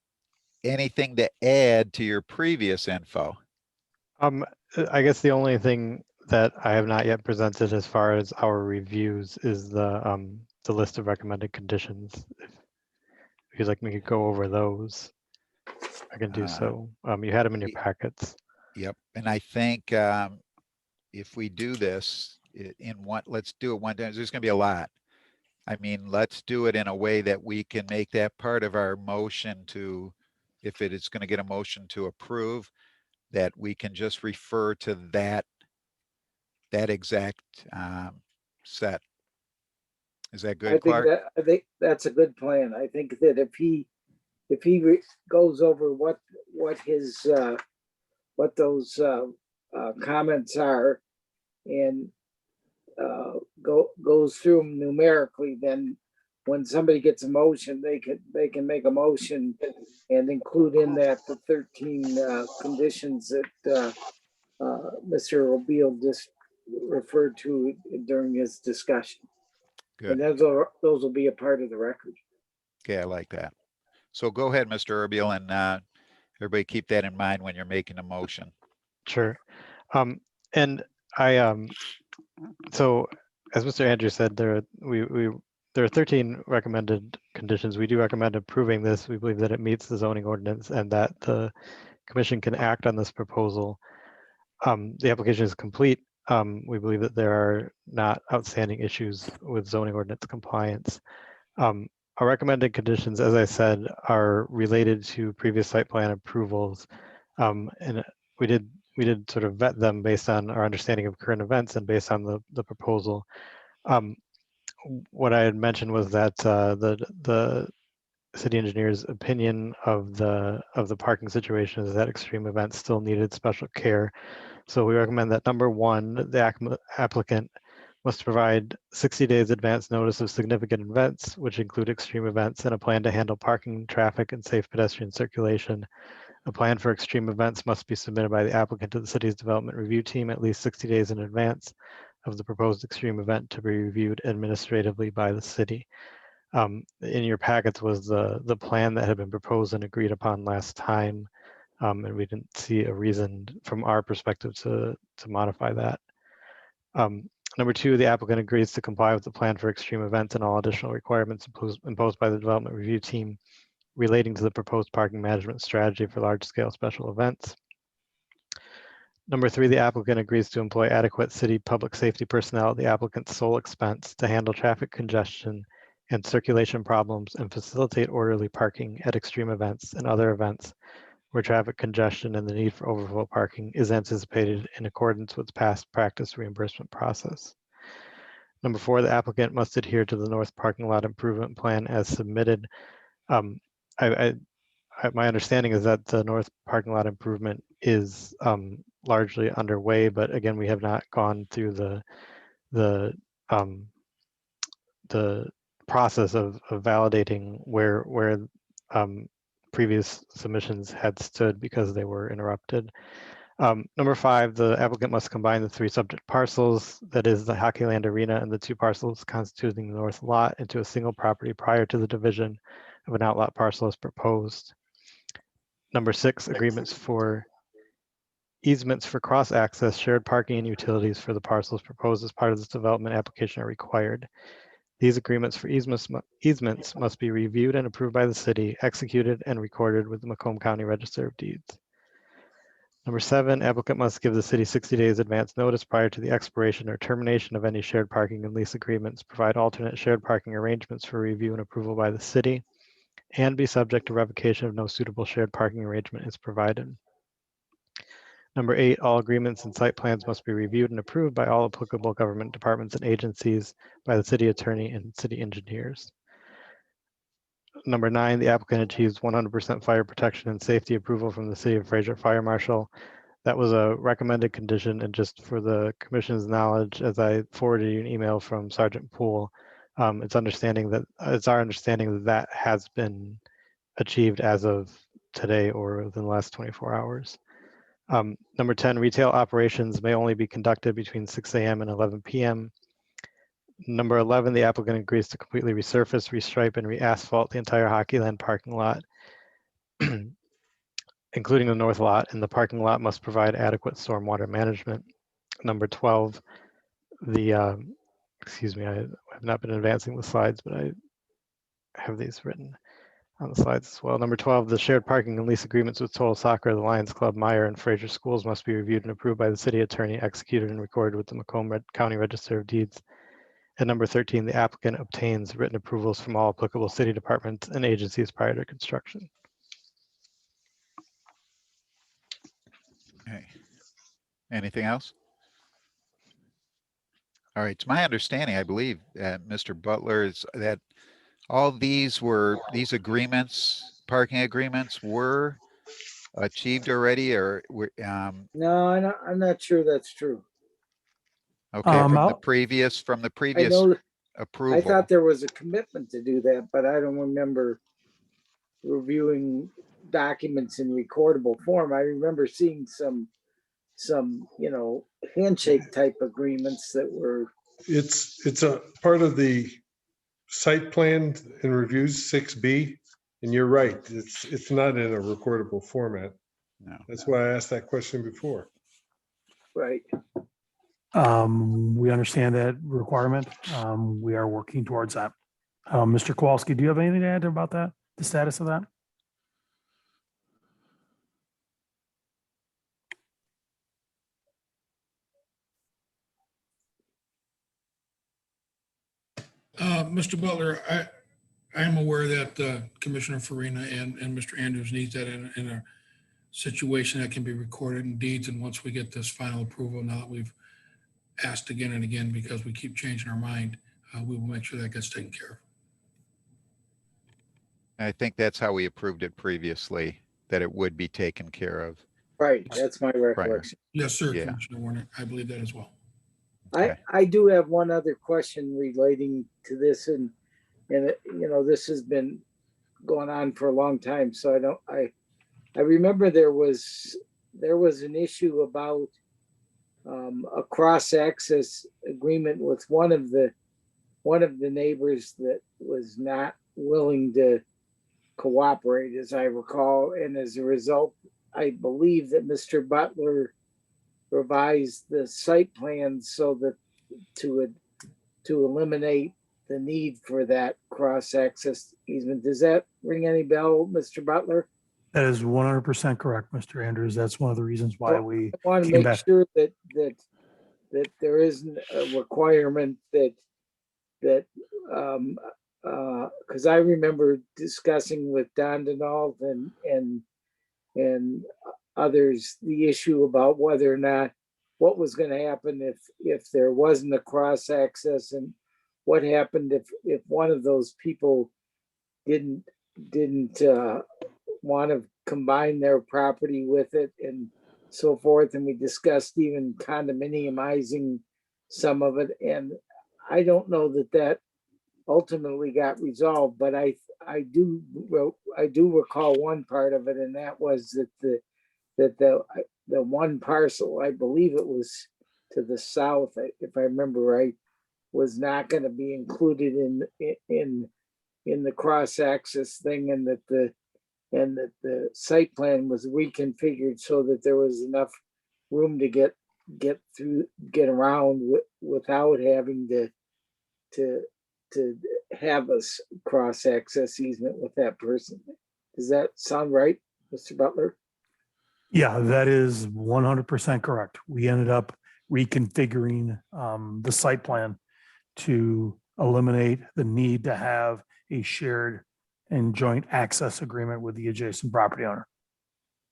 anything to add to your previous info? I guess the only thing that I have not yet presented as far as our reviews is the list of recommended conditions. If you'd like me to go over those, I can do so. You had them in your packets. Yep. And I think if we do this in one, let's do it one time. There's going to be a lot. I mean, let's do it in a way that we can make that part of our motion to, if it is going to get a motion to approve, that we can just refer to that exact set. Is that good, Clark? I think that's a good plan. I think that if he goes over what his what those comments are and goes through them numerically, then when somebody gets a motion, they can make a motion and include in that the 13 conditions that Mr. O'Beal just referred to during his discussion. Good. And those will be a part of the record. Okay, I like that. So go ahead, Mr. Erbiel, and everybody keep that in mind when you're making a motion. Sure. And I so as Mr. Andrews said, there are 13 recommended conditions. We do recommend approving this. We believe that it meets the zoning ordinance and that the commission can act on this proposal. The application is complete. We believe that there are not outstanding issues with zoning ordinance compliance. Our recommended conditions, as I said, are related to previous site plan approvals. And we did sort of vet them based on our understanding of current events and based on the proposal. What I had mentioned was that the city engineer's opinion of the parking situation is that extreme events still needed special care. So we recommend that number one, the applicant must provide 60 days advance notice of significant events, which include extreme events, and a plan to handle parking, traffic, and safe pedestrian circulation. A plan for extreme events must be submitted by the applicant to the city's development review team at least 60 days in advance of the proposed extreme event to be reviewed administratively by the city. In your packets was the plan that had been proposed and agreed upon last time. And we didn't see a reason from our perspective to modify that. Number two, the applicant agrees to comply with the plan for extreme events and all additional requirements imposed by the development review team relating to the proposed parking management strategy for large-scale special events. Number three, the applicant agrees to employ adequate city public safety personnel at the applicant's sole expense to handle traffic congestion and circulation problems and facilitate orderly parking at extreme events and other events where traffic congestion and the need for overflow parking is anticipated in accordance with past practice reimbursement process. Number four, the applicant must adhere to the north parking lot improvement plan as submitted. My understanding is that the north parking lot improvement is largely underway, but again, we have not gone through the process of validating where previous submissions had stood because they were interrupted. Number five, the applicant must combine the three subject parcels, that is the Hockeyland Arena and the two parcels constituting the north lot, into a single property prior to the division of an outlot parcel as proposed. Number six, agreements for easements for cross-access, shared parking, and utilities for the parcels proposed as part of this development application are required. These agreements for easements must be reviewed and approved by the city, executed and recorded with the Macomb County Register of Deeds. Number seven, applicant must give the city 60 days advance notice prior to the expiration or termination of any shared parking and lease agreements, provide alternate shared parking arrangements for review and approval by the city, and be subject to revocation if no suitable shared parking arrangement is provided. Number 8, all agreements and site plans must be reviewed and approved by all applicable government departments and agencies, by the city attorney and city engineers. Number 9, the applicant achieves 100% fire protection and safety approval from the City of Fraser Fire Marshal. That was a recommended condition, and just for the commission's knowledge, as I forwarded you an email from Sergeant Poole, it's our understanding that that has been achieved as of today or within the last 24 hours. Number 10, retail operations may only be conducted between 6 a.m. and 11 p.m. Number 11, the applicant agrees to completely resurface, restripe, and re-asphalt the entire Hockeyland parking lot, including the north lot, and the parking lot must provide adequate stormwater management. Number 12, excuse me, I have not been advancing the slides, but I have these written on the slides as well. Number 12, the shared parking and lease agreements with Total Soccer, the Lions Club, Meyer, and Fraser Schools must be reviewed and approved by the city attorney, executed and recorded with the Macomb County Register of Deeds. And number 13, the applicant obtains written approvals from all applicable city departments and agencies prior to construction. Okay. Anything else? All right, it's my understanding, I believe, Mr. Butler, is that all these agreements, parking agreements, were achieved already, or were, No, I'm not sure that's true. okay, from the I'll- previous I know, I approval. thought there was a commitment to do that, but I don't remember reviewing documents in recordable form. I remember seeing some, handshake type agreements that were, It's a part of the site plan and reviews 6B. And you're right, it's not in a recordable format. No. That's why I asked that question before. right. We understand that requirement. We are working towards that. Mr. Kowalski, do you have anything to add about that, the status of that? Mr. Butler, I am aware that Commissioner Farina and Mr. Andrews needs that in a situation that can be recorded in deeds. And once we get this final approval, now that we've asked again and again because we keep changing our mind, we will make sure that gets taken care of. I think that's how we approved it previously, that it would be taken care of. Right, that's my recollection. Yes, sir, Yeah. Commissioner Warner. I believe that as well. Okay. I do have one other question relating to this, and this has been going on for a long time, so I remember there was an issue about a cross-access agreement with one of the neighbors that was not willing to cooperate, as I recall, and as a result, I believe that Mr. Butler revised the site plan so that to eliminate the need for that cross-access easement. Does that ring any bell, Mr. Butler? That is 100% correct, Mr. Andrews. That's one of the reasons why we I want to came make back. sure that there isn't a requirement that because I remember discussing with Don Denault and others the issue about whether or not what was going to happen if there wasn't a cross access, and what happened if one of those people didn't want to combine their property with it and so forth. And we discussed even condominiumizing some of it. And I don't know that ultimately got resolved, but I do recall one part of it, and that was that the one parcel, I believe it was to the south, if I remember right, was not going to be included in the cross access thing, and that the site plan was reconfigured so that there was enough room to get around without having to have a cross access easement with that person. Does that sound right, Mr. Butler? Yeah, that is 100% correct. We ended up reconfiguring the site plan to eliminate the need to have a shared and joint access agreement with the adjacent property owner.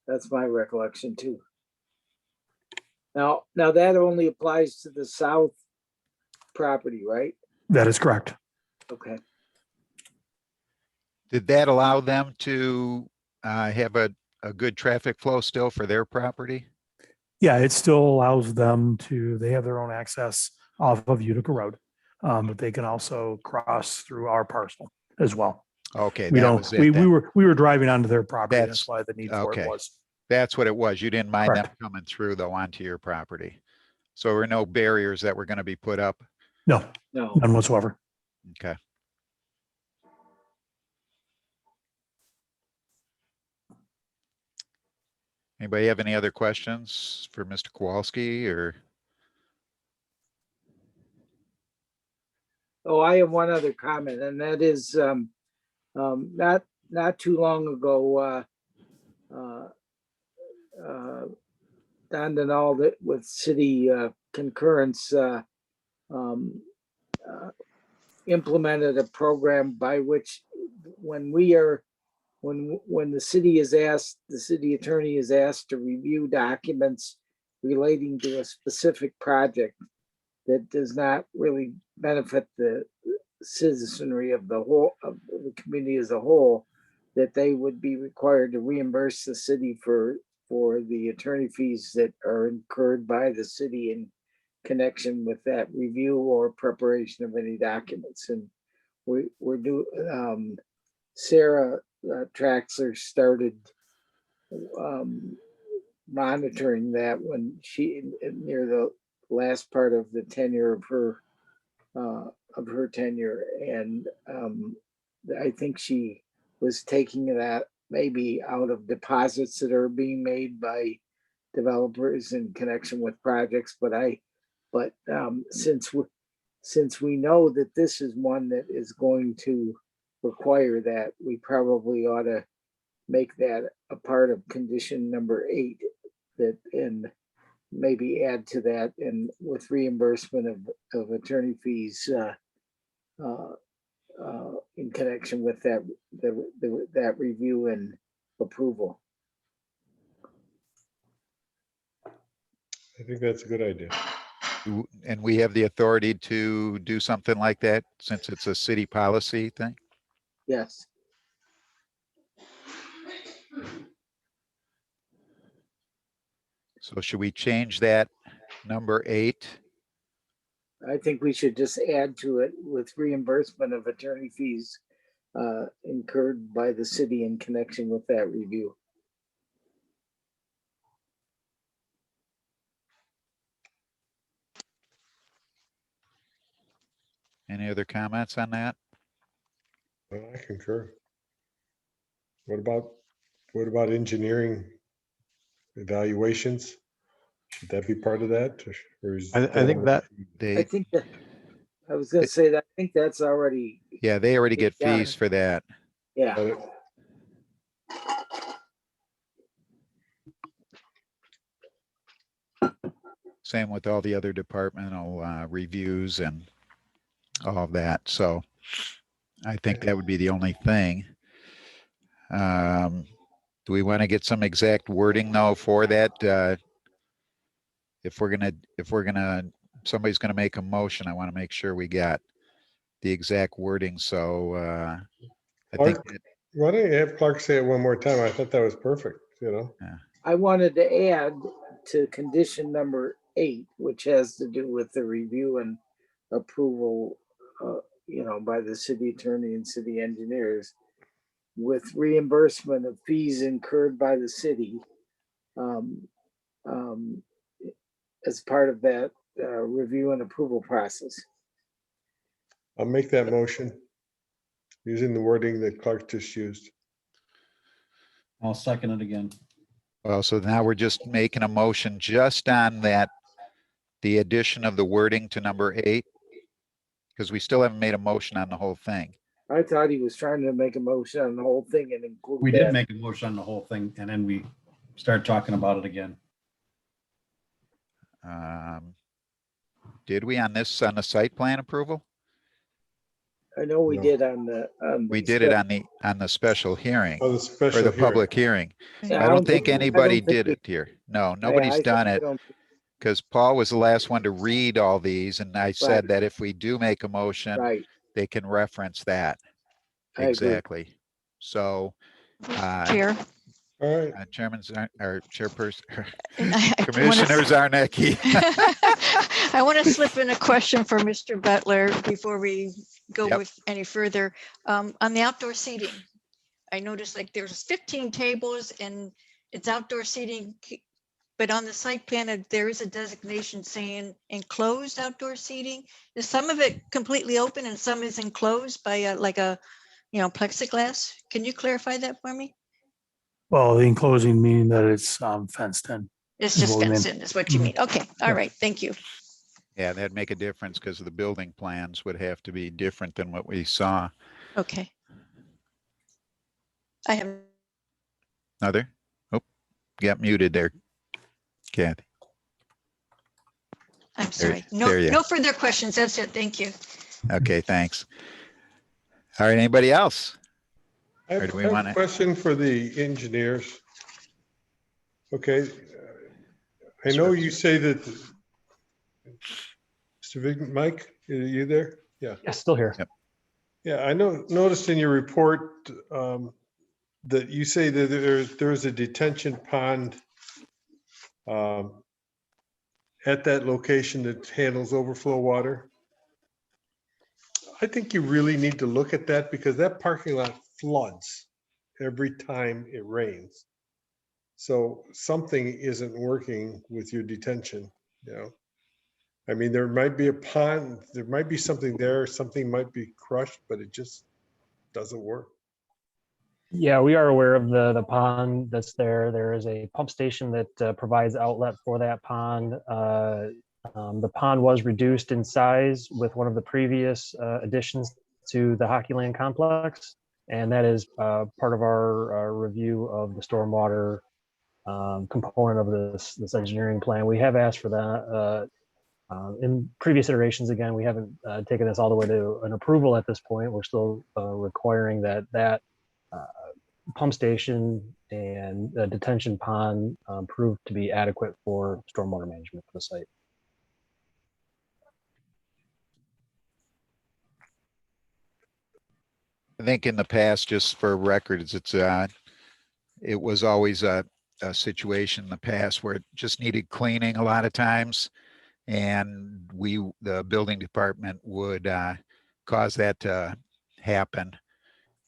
That's my recollection too. Now that only applies to the south property, right? That is correct. Okay. Did that allow them to have a good traffic flow still for their property? Yeah, it still allows them to, they have their own access off of Utica Road. But they can also cross through our parcel as well. Okay, We that don't, was it we then. were driving onto their property. That's- That's why the need for okay. it was. That's what it was. You didn't mind them Correct. coming through though onto your property. So there were no barriers that were going to be put up. No, No. none whatsoever. Okay. Anybody have any other questions for Mr. Kowalski or? Oh, I have one other comment, and that is, not too long ago, Don Denal that with city concurrence, implemented a program by which when the city is asked, the city attorney is asked to review documents relating to a specific project that does not really benefit the citizenry of the whole, of the community as a whole, that they would be required to reimburse the city for the attorney fees that are incurred by the city in connection with that review or preparation of any documents. And we're Sarah Traxler started monitoring that when she, near the last part of the tenure of her tenure. And I think she was taking that maybe out of deposits that are being made by developers in connection with projects. But since we know that this is one that is going to require that, we probably ought to make that a part of condition number 8, that, and maybe add to that, and with reimbursement of attorney fees in connection with that review and approval. I think that's a good idea. And we have the authority to do something like that since it's a city policy thing? Yes. So should we change that number 8? I think we should just add to it with reimbursement of attorney fees incurred by the city in connection with that review. Any other comments on that? I concur. What about engineering evaluations? Should that be part of that? Or is I think that I think that, I was gonna say that, I think that's already, Yeah, they already get done. fees for that. yeah. Same with all the other departmental reviews and all of that. So I think that would be the only thing. Do we want to get some exact wording though for that? If somebody's gonna make a motion, I want to make sure we got the exact wording. So I think Clark, why don't you have Clark say it one more time? I thought that was perfect, I wanted to add to condition number 8, which has to do with the review and approval, by the city attorney and city engineers, with reimbursement of fees incurred by the city as part of that review and approval process. I'll make that motion using the wording that Clark just used. I'll second it again. well, so now we're just making a motion just on that, the addition of the wording to number 8, because we still haven't made a motion on the whole thing. I thought he was trying to make a motion on the whole thing and include We that. did make a motion on the whole thing and then we started talking about it again. Did we on the site plan approval? I know we No. did on the. We did it on the special hearing Oh, the or special the hearing. public hearing. Yeah, I don't think anybody think did we- it here. No, nobody's done it. because Paul was the last one to read all these, and I said Right. that if we do make a motion, Right. they can reference that. I agree. Exactly. So, Chair. All right. Chairman, or Chairperson, And I Commissioner Zarnecki. want to slip in a question for Mr. Butler before we go Yep. with any further. On the outdoor seating, I noticed like there's 15 tables and it's outdoor seating, but on the site plan, there is a designation saying enclosed outdoor seating. Is some of it completely open and some is enclosed by like a, plexiglass? Can you clarify that for me? Well, the enclosing meaning that it's fenced in. It's is just what we fenced meant. in, is what you Mhm. mean. Okay, all Yeah. right, thank you. Yeah, that'd make a difference because the building plans would have to be different than what we saw. Okay. I have. Another? Oh, got muted there, Kathy. I'm sorry. No, there you no further questions. That's it. Thank you. Okay, thanks. All right, anybody else? I Or have do we I have want a to? question for the engineers. Okay. I know you say that, Mr. Mike, are you there? Yeah. Yeah, still here. Yep. Yeah, I noticed in your report that you say that there's a detention pond at that location that handles overflow water. I think you really need to look at that because that parking lot floods every time it rains. So something isn't working with your detention, I mean, there might be a pond, there might be something there, something might be crushed, but it just doesn't work. Yeah, we are aware of the pond that's there. There is a pump station that provides outlet for that pond. The pond was reduced in size with one of the previous additions to the Hockey Land complex. And that is part of our review of the stormwater component of this engineering plan. We have asked for that. In previous iterations, again, we haven't taken this all the way to an approval at this point. We're still requiring that pump station and a detention pond proved to be adequate for stormwater management for the site. I think in the past, just for records, it was always a situation in the past where it just needed cleaning a lot of times. And the building department would cause that to happen.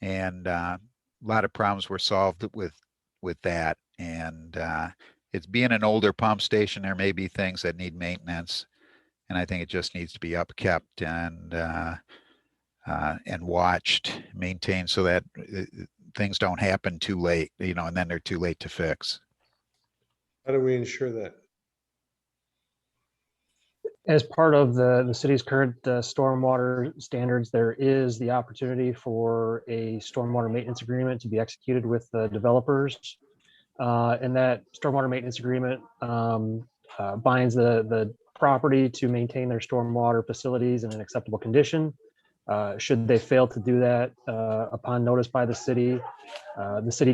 And a lot of problems were solved with that. And it's being an older pump station, there may be things that need maintenance. And I think it just needs to be upkept and watched, maintained so that things don't happen too late, and then they're too late to fix. How do we ensure that? As part of the city's current stormwater standards, there is the opportunity for a stormwater maintenance agreement to be executed with the developers. And that stormwater maintenance agreement binds the property to maintain their stormwater facilities in an acceptable condition. Should they fail to do that upon notice by the city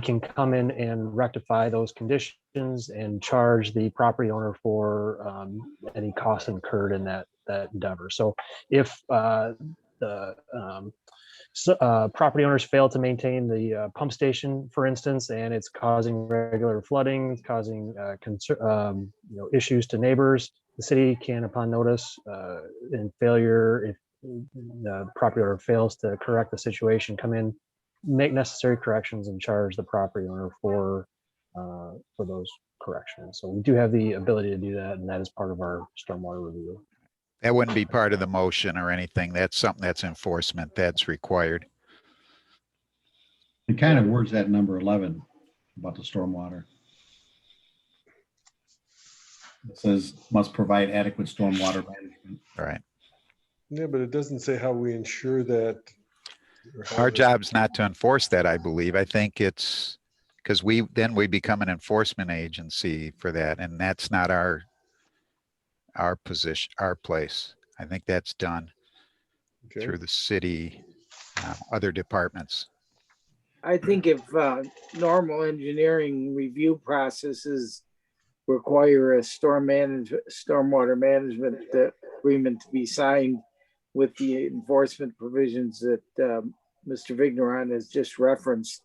can come in and rectify those conditions and charge the property owner for any costs incurred in that endeavor. So if the property owners fail to maintain the pump station, for instance, and it's causing regular flooding, it's causing issues to neighbors, the city can, upon notice and failure, if the property owner fails to correct the situation, come in, make necessary corrections, and charge the property owner for those corrections. So we do have the ability to do that, and that is part of our stormwater review. That wouldn't be part of the motion or anything. That's something that's enforcement that's required. It kind of words that number 11 about the stormwater. It says must provide adequate stormwater management. All right. Yeah, but it doesn't say how we ensure that. Our job's not to enforce that, I believe. I think it's because we become an enforcement agency for that, and that's not our position, our place. I think that's done through the city, other departments. I think if normal engineering review process is require a stormwater management agreement to be signed with the enforcement provisions that Mr. Vigneron has just referenced,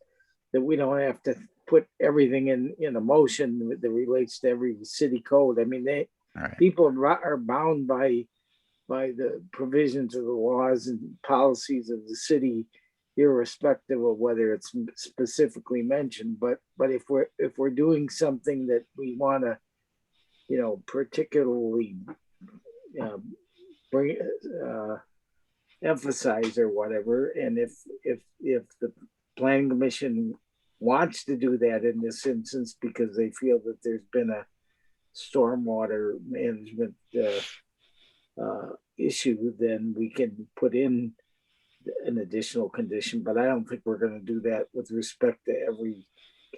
that we don't have to put everything in a motion that relates to every city code. I mean, All right. people are bound by the provisions of the laws and policies of the city, irrespective of whether it's specifically mentioned. But if we're doing something that we want to, particularly bring emphasize or whatever, and if the planning commission wants to do that in this instance because they feel that there's been a stormwater management issue, then we can put in an additional condition. But I don't think we're going to do that with respect to every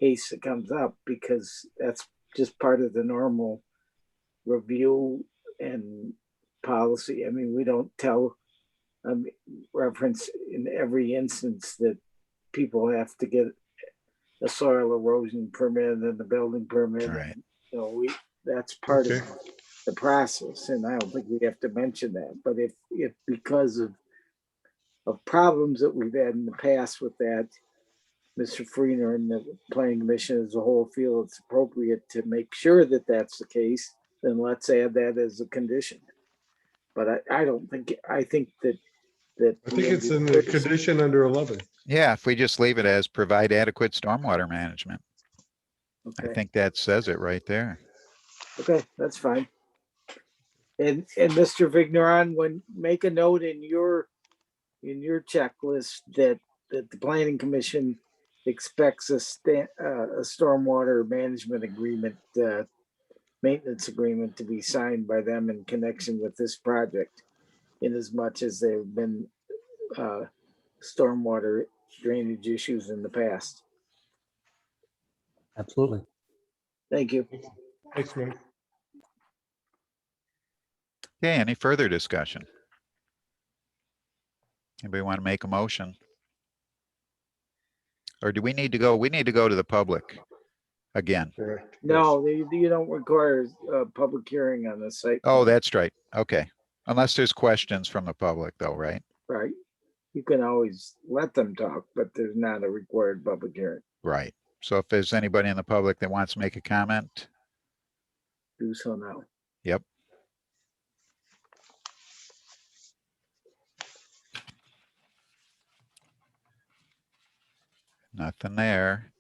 case that comes up, because that's just part of the normal review and policy. I mean, we don't tell reference in every instance that people have to get a soil erosion permit and the building permit. Right. That's part Okay. of the process, and I don't think we have to mention that. But if because of problems that we've had in the past with that, Mr. Farina and the planning commission as a whole feel it's appropriate to make sure that that's the case, then let's add that as a condition. But I don't think, I think that I think it's in the condition under 11. Yeah, if we just leave it as provide adequate stormwater management. Okay. I think that says it right there. Okay, that's fine. And Mr. Vigneron, make a note in your checklist that the planning commission expects a stormwater management agreement, maintenance agreement to be signed by them in connection with this project, in as much as there have been stormwater drainage issues in the past. Absolutely. Thank you. Thanks, Mike. Okay, any further discussion? Anybody want to make a motion? Or do we need to go? We need to go to the public again. Correct. No, you don't require a public hearing on the site. Oh, that's right. Okay. Unless there's questions from the public though, right? Right. You can always let them talk, but there's not a required public hearing. Right. So if there's anybody in the public that wants to make a comment, Do so now. yep. Nothing there.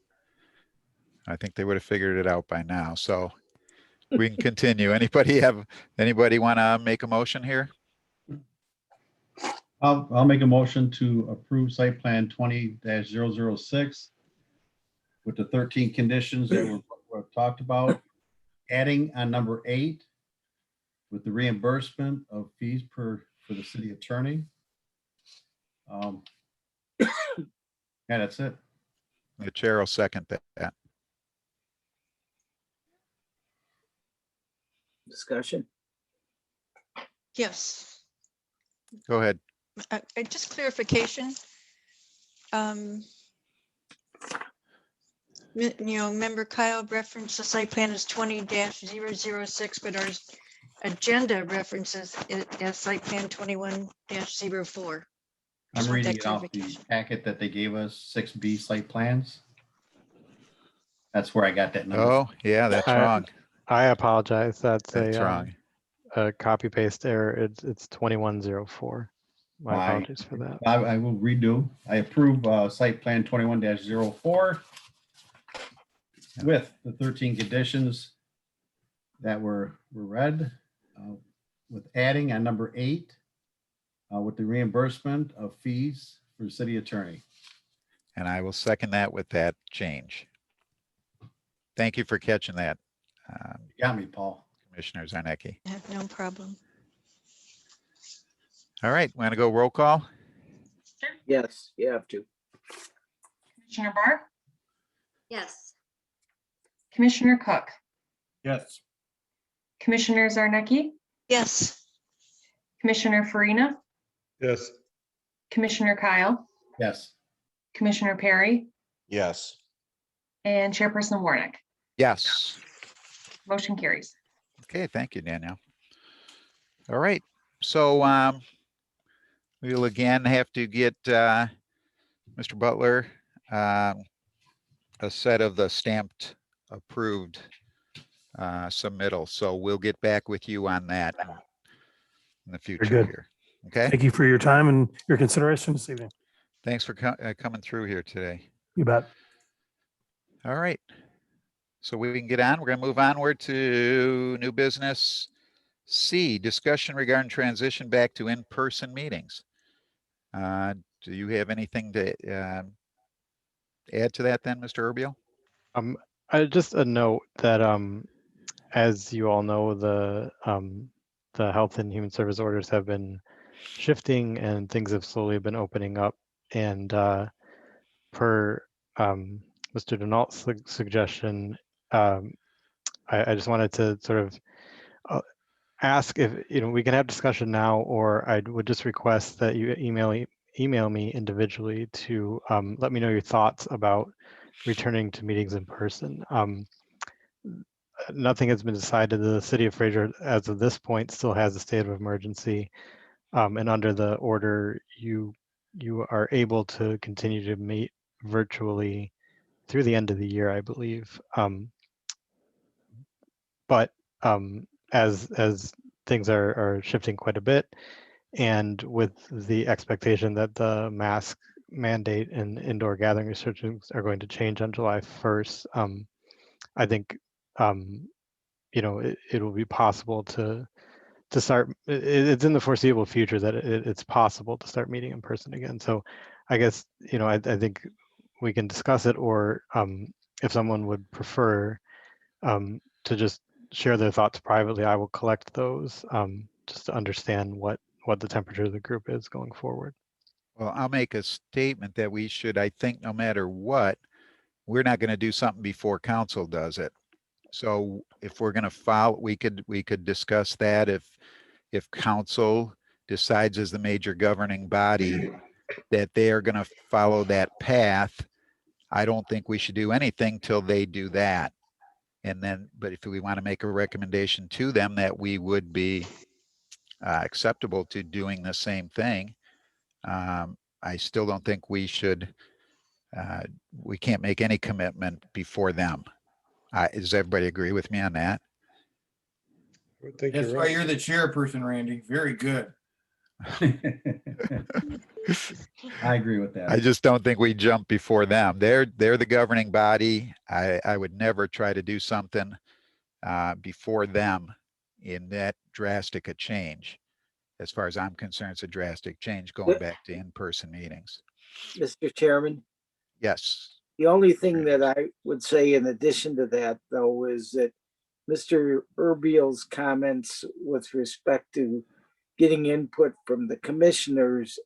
I think they would have figured it out by now. So we can continue. Anybody want to make a motion here? I'll make a motion to approve site plan 20-006 with the 13 conditions that were talked about, adding on number 8 with the reimbursement of fees for the city attorney. Yeah, that's it. The chair will second that. Discussion. Yes. Go ahead. Just clarification. Member Kyle referenced the site plan as 20-006, but our agenda references it as site plan 21-04. I'm Just want reading that it off the clarification. packet that they gave us, 6B site plans. That's where I got that number. Oh, yeah, that's wrong. I apologize. That's wrong. a copy paste error. It's 2104. My Fine. apologies for that. I will redo. I approve site plan 21-04 with the 13 conditions that were read, with adding on number 8 with the reimbursement of fees for city attorney. And I will second that with that change. Thank you for catching that, You got me, Paul. Commissioner Zarnecki. No problem. All right, want to go roll call? Yes, you have to. Commissioner Barr, Yes. Commissioner Cook, Yes. Commissioner Zarnecki, Yes. Commissioner Farina, Yes. Commissioner Kyle, Yes. Commissioner Perry, Yes. and Chairperson Warnick. Yes. Motion carries. Okay, thank you, Danielle. All right, so we'll again have to get Mr. Butler a set of the stamped approved submittal. So we'll get back with you on that in the future good. here. Okay, Thank you for your time and your consideration this evening. thanks for coming through here today. You bet. All right, so we can get on. We're going to move onward to new business C, discussion regarding transition back to in-person meetings. Do you have anything to add to that then, Mr. Urbiel? Just a note that as you all know, the Health and Human Service orders have been shifting and things have slowly been opening up. And per Mr. Denault's suggestion, I just wanted to sort of ask if we can have discussion now, or I would just request that you email me individually to let me know your thoughts about returning to meetings in person. Nothing has been decided. The city of Fraser, as of this point, still has a state of emergency, and under the order, you are able to continue to meet virtually through the end of the year, I believe. But as things are shifting quite a bit, and with the expectation that the mask mandate and indoor gathering restrictions are going to change on July 1st, I think it will be possible to start. It's in the foreseeable future that it's possible to start meeting in person again. So I guess I think we can discuss it, or if someone would prefer to just share their thoughts privately, I will collect those just to understand what the temperature of the group is going forward. Well, I'll make a statement that we should, I think, no matter what, we're not going to do something before council does it. So if we're going to follow, we could discuss that if council decides as the major governing body that they are going to follow that path. I don't think we should do anything till they do that. And then, but if we want to make a recommendation to them that we would be acceptable to doing the same thing, I still don't think we should, we can't make any commitment before them. Does everybody agree with me on that? I think That's you're why right. you're the chairperson, Randy. Very good. I agree with that. I just don't think we jump before them. They're the governing body. I would never try to do something before them in that drastic a change. As far as I'm concerned, it's a drastic change going back to in-person meetings. Mr. Chairman, Yes. the only thing that I would say in addition to that, though, is that Mr. Urbiel's comments with respect to getting input from the commissioners,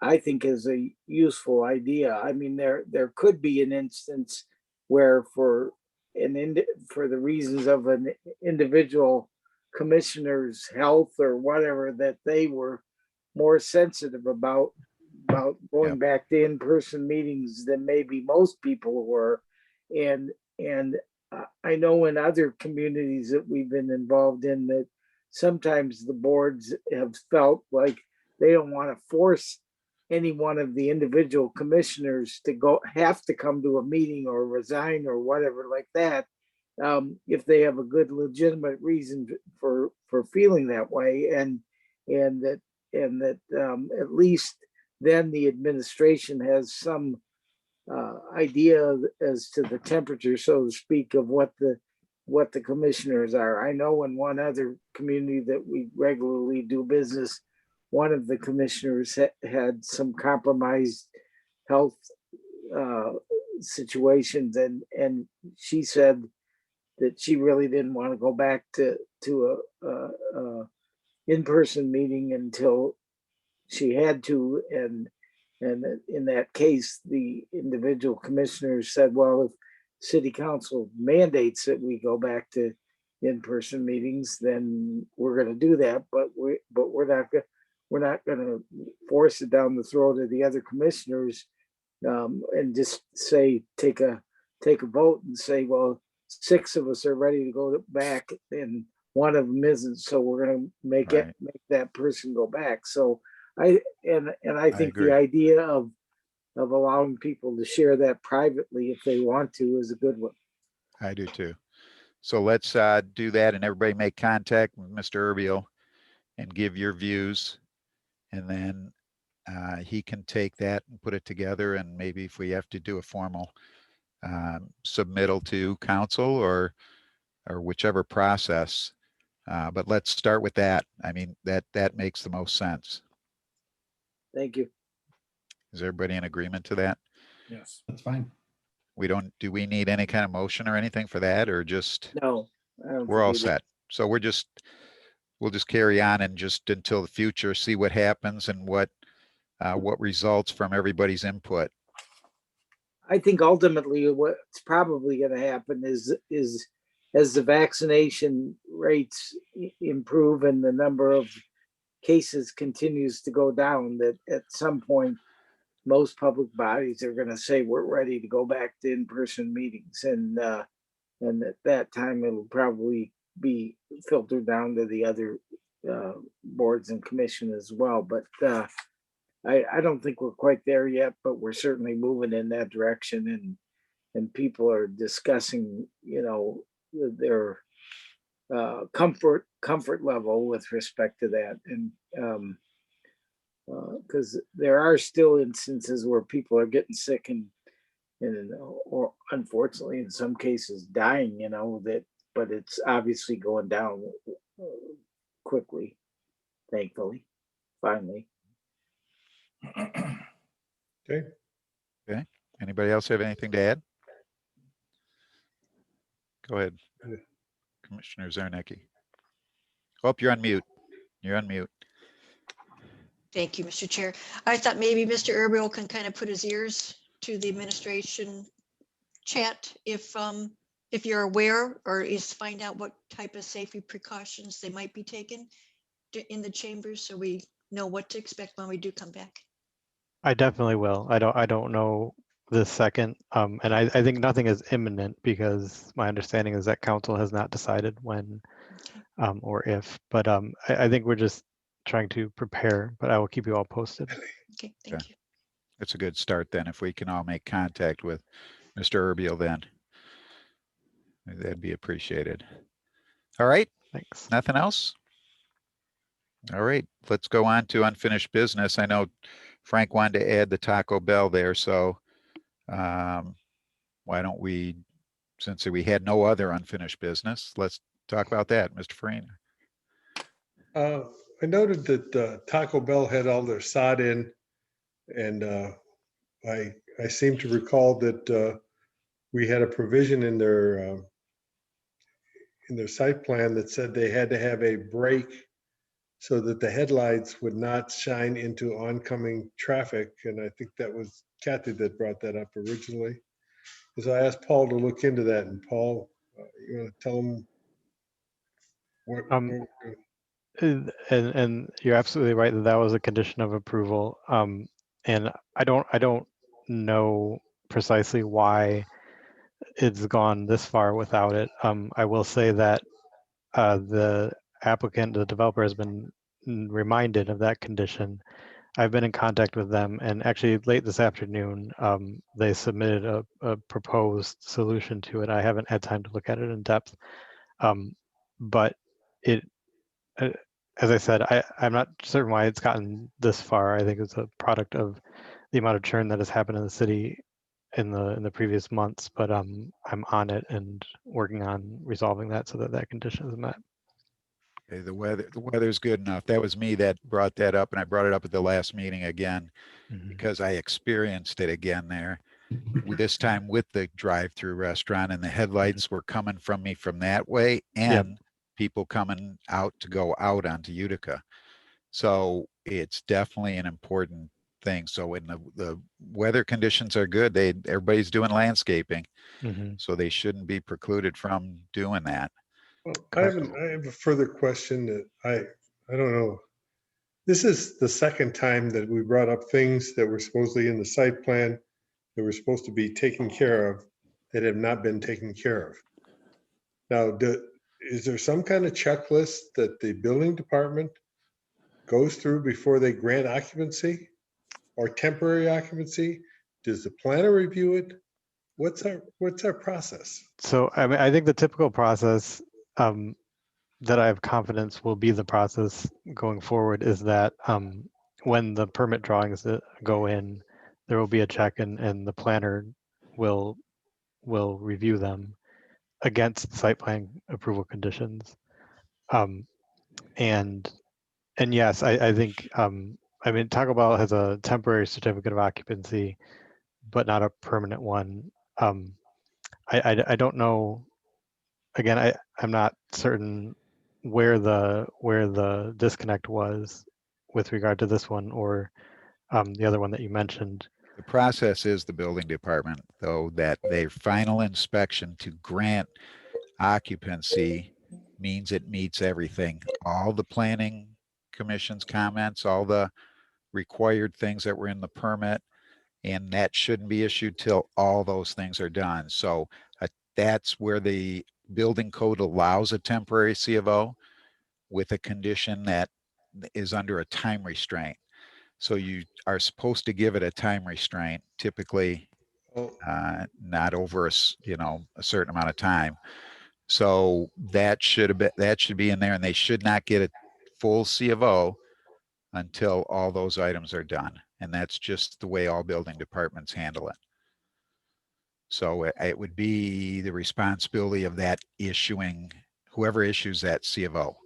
I think is a useful idea. I mean, there could be an instance where for the reasons of an individual commissioner's health or whatever, that they were more sensitive about going back to in-person meetings than maybe most people were. And I know in other communities that we've been involved in that sometimes the boards have felt like they don't want to force any one of the individual commissioners to have to come to a meeting or resign or whatever like that, if they have a good legitimate reason for feeling that way, and that at least then the administration has some idea as to the temperature, so to speak, of what the commissioners are. I know in one other community that we regularly do business, one of the commissioners had some compromised health situations, and she said that she really didn't want to go back to a in-person meeting until she had to, and in that case, the individual commissioners said, well, if city council mandates that we go back to in-person meetings, then we're going to do that, but we're not going to force it down the throat of the other commissioners, and just say take a vote and say, well, 6 of us are ready to go back and one of them isn't, so we're gonna make Right. that person go back. So I think agree. the idea of allowing people to share that privately if they want to is a good one. I do too. So let's do that, and everybody make contact with Mr. Urbiel and give your views. And then he can take that and put it together, and maybe if we have to do a formal submittal to council or whichever process. But let's start with that. I mean, that makes the most sense. Thank you. Is everybody in agreement to that? Yes, that's fine. Do we need any kind of motion or anything for that, or just No, I don't we're all think we do. set? So we'll just carry on and just until the future, see what happens and what results from everybody's input. I think ultimately what's probably going to happen is as the vaccination rates improve and the number of cases continues to go down, that at some point most public bodies are going to say we're ready to go back to in-person meetings, and at that time it'll probably be filtered down to the other boards and commission as well. But I don't think we're quite there yet, but we're certainly moving in that direction, and people are discussing, their comfort level with respect to that. And because there are still instances where people are getting sick and or unfortunately in some cases dying, but it's obviously going down quickly, thankfully, finally. Okay. Okay. Anybody else have anything to add? Go ahead, Commissioner Zarnicki. Hope you're on mute. You're on mute. Thank you, Mr. Chair. I thought maybe Mr. Urbiel can kind of put his ears to the administration chat if you're aware, or is find out what type of safety precautions they might be taking in the chambers, so we know what to expect when we do come back. I definitely will. I don't know this second, and I think nothing is imminent because my understanding is that council has not decided when Okay. or if. But I think we're just trying to prepare. But I will keep you all posted. Okay, thank you. That's a good start then. If we can all make contact with Mr. Urbiel, then that'd be appreciated. All right. Thanks. Nothing else? All right, let's go on to unfinished business. I know Frank wanted to add the Taco Bell there, so why don't we, since we had no other unfinished business, let's talk about that, Mr. Farina. I noted that Taco Bell had all their sod in, and I seem to recall that we had a provision in their site plan that said they had to have a break so that the headlights would not shine into oncoming traffic. And I think that was Kathy that brought that up originally. So I asked Paul to look into that. And Paul, you want to tell him what? And you're absolutely right that that was a condition of approval. And I don't know precisely why it's gone this far without it. I will say that the applicant, the developer, has been reminded of that condition. I've been in contact with them, and actually late this afternoon, they submitted a proposed solution to it. I haven't had time to look at it in depth, but it, as I said, I'm not certain why it's gotten this far. I think it's a product of the amount of churn that has happened in the city in the previous months, but I'm on it and working on resolving that so that that condition is met. Okay, the weather's good enough. That was me that brought that up, and I brought it up at the last meeting again because I experienced it again there. This time with the drive-through restaurant, and the headlights were coming from me from that way, and people coming out to go out onto Utica. So it's definitely an important thing. So when the weather conditions are good, everybody's doing landscaping, so they shouldn't be precluded from doing that. Well, I have a further question that I don't know. This is the second time that we brought up things that were supposedly in the site plan that were supposed to be taken care of that have not been taken care of. Now, is there some kind of checklist that the building department goes through before they grant occupancy or temporary occupancy? Does the planner review it? What's our process? So, I mean, I think the typical process that I have confidence will be the process going forward is that when the permit drawings go in, there will be a check and the planner will review them against site plan approval conditions. And yes, I think I mean, Taco Bell has a temporary certificate of occupancy, but not a permanent one. I don't know. Again, I'm not certain where the disconnect was with regard to this one or the other one that you mentioned. The process is the building department, though, that their final inspection to grant occupancy means it meets everything. All the planning commission's comments, all the required things that were in the permit, and that shouldn't be issued till all those things are done. So that's where the building code allows a temporary C of O with a condition that is under a time restraint. So you are supposed to give it a time restraint, typically not over a certain amount of time. So that should be in there, and they should not get a full C of O until all those items are done. And that's just the way all building departments handle it. So it would be the responsibility of that whoever issues that C of O.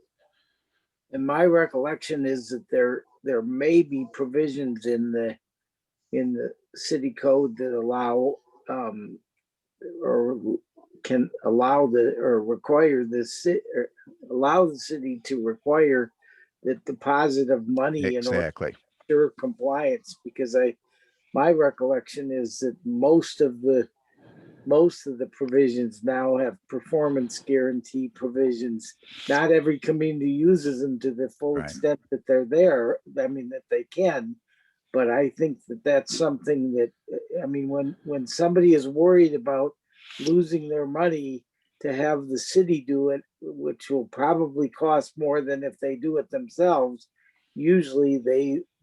And my recollection is that there may be provisions in the city code that allow or can allow or require allow the city to require the deposit of money in order Exactly. to ensure compliance, because my recollection is that most of the provisions now have performance guarantee provisions. Not every community uses them to the full extent that they're there. I mean, that they can, but I think that that's something that, I mean, when somebody is worried about losing their money, to have the city do it, which will probably cost more than if they do it themselves, usually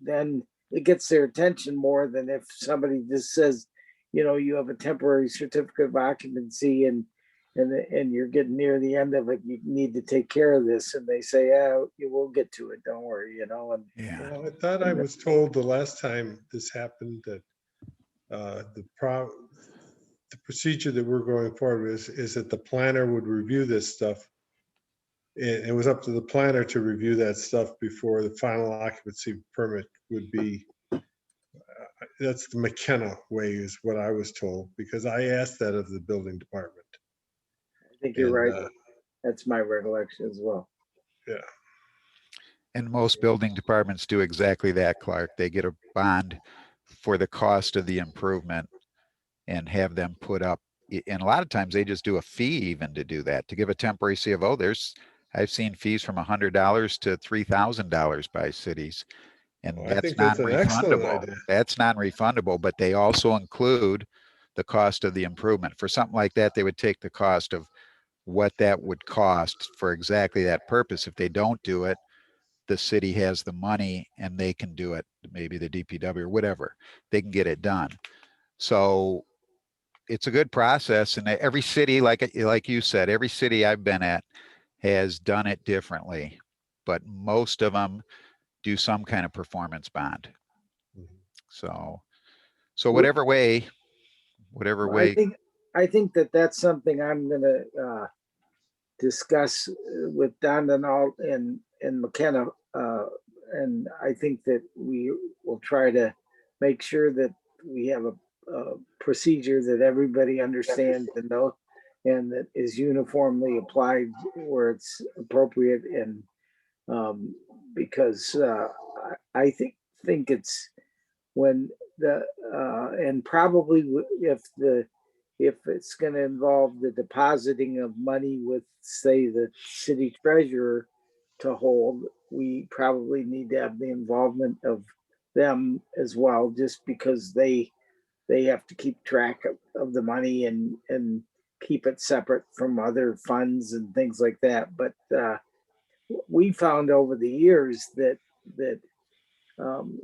then it gets their attention more than if somebody just says, you have a temporary certificate of occupancy and you're getting near the end of it, you need to take care of this. And they say, yeah, you will get to it. Don't worry, And well, I thought I was told the last time this happened that the procedure that we're going forward with is that the planner would review this stuff. It was up to the planner to review that stuff before the final occupancy permit would be. That's the McKenna way is what I was told, because I asked that of the building department. I think you're right. That's my recollection as well. Yeah. And most building departments do exactly that, Clark. They get a bond for the cost of the improvement and have them put up. And a lot of times they just do a fee even to do that. To give a temporary C of O, I've seen fees from $100 to $3,000 by cities. And that's non-refundable. That's non-refundable, but they also include the cost of the improvement. For something like that, they would take the cost of what that would cost for exactly that purpose. If they don't do it, the city has the money and they can do it, maybe the DPW or whatever, they can get it done. So it's a good process. And every city, like you said, every city I've been at has done it differently, but most of them do some kind of performance bond. So whatever way. I think that's something I'm gonna discuss with Don and McKenna, and I think that we will try to make sure that we have a procedure that everybody understands and know, and that is uniformly applied where it's appropriate. And because I think it's when and probably if it's going to involve the depositing of money with, say, the city treasurer to hold, we probably need to have the involvement of them as well, just because they have to keep track of the money and keep it separate from other funds and things like that. But we found over the years that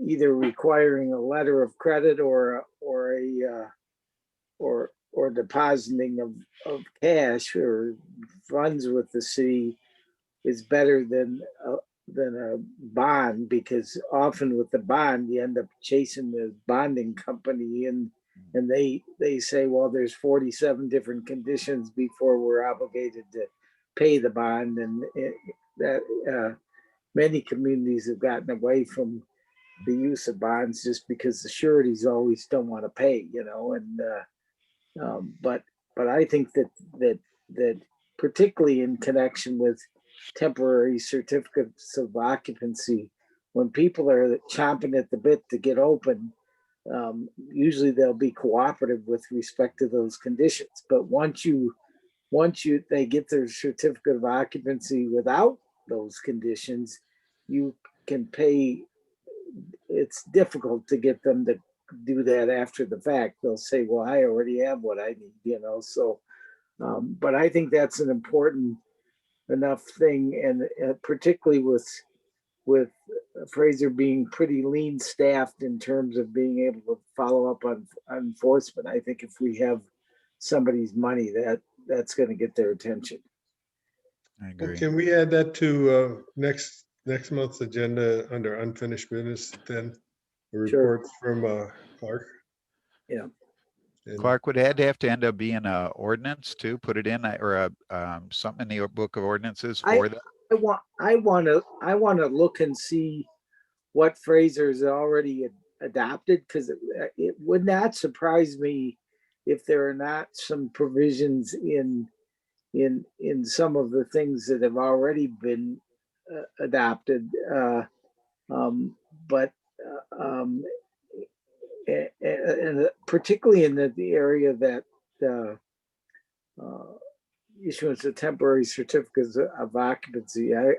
either requiring a letter of credit or depositing of cash or funds with the city is better than a bond, because often with the bond you end up chasing the bonding company and they say, well, there's 47 different conditions before we're obligated to pay the bond, and many communities have gotten away from the use of bonds just because the sureties always don't want to pay, but I think that particularly in connection with temporary certificates of occupancy, when people are chomping at the bit to get open, usually they'll be cooperative with respect to those conditions. But once they get their certificate of occupancy without those conditions, you can pay. It's difficult to get them to do that after the fact. They'll say, well, I already have what I need, so but I think that's an important enough thing, and particularly with Fraser being pretty lean staffed in terms of being able to follow up on enforcement. I think if we have somebody's money, that's going to get their attention. I agree. Can we add that to next month's agenda under unfinished business then? The Sure. reports from Clark? Yeah. And Clark, would it have to end up being a ordinance too? Put it in or something in the book of ordinances for that? I want to look and see what Fraser's already adopted, because it would not surprise me if there are not some provisions in some of the things that have already been adopted, but and particularly in the area that issuance of temporary certificates of occupancy. I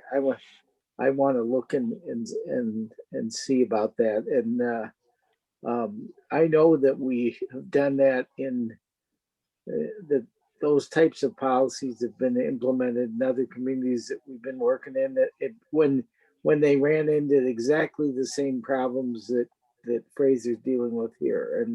want to look and see about that. And I know that we have done that in those types of policies have been implemented in other communities that we've been working in. When they ran into exactly the same problems that Fraser's dealing with here,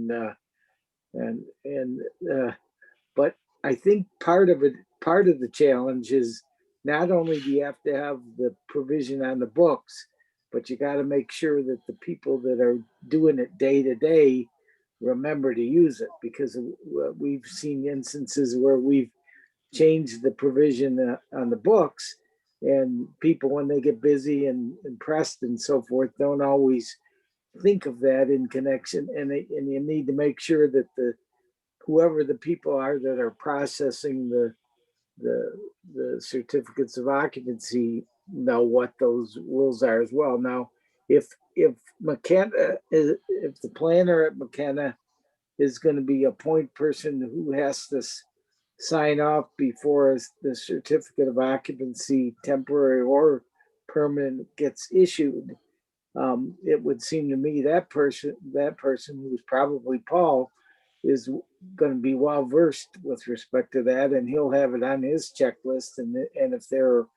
but I think part of the challenge is not only do you have to have the provision on the books, but you got to make sure that the people that are doing it day to day remember to use it, because we've seen instances where we've changed the provision on the books, and people, when they get busy and pressed and so forth, don't always think of that in connection, and you need to make sure that whoever the people are that are processing the certificates of occupancy know what those rules are as well. Now, if McKenna if the planner at McKenna is going to be a point person who has to sign off before the certificate of occupancy, temporary or permanent, gets issued, it would seem to me that person who's probably Paul is going to be well versed with respect to that, and he'll have it on his checklist. And if there are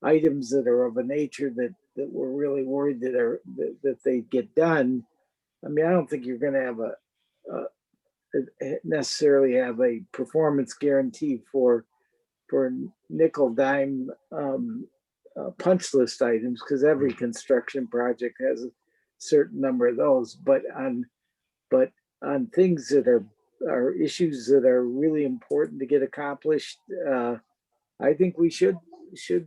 items that are of a nature that we're really worried that they get done, I mean, I don't think you're going to have necessarily have a performance guarantee for nickel dime punch list items, because every construction project has a certain number of those. But on things that are issues that are really important to get accomplished, I think we should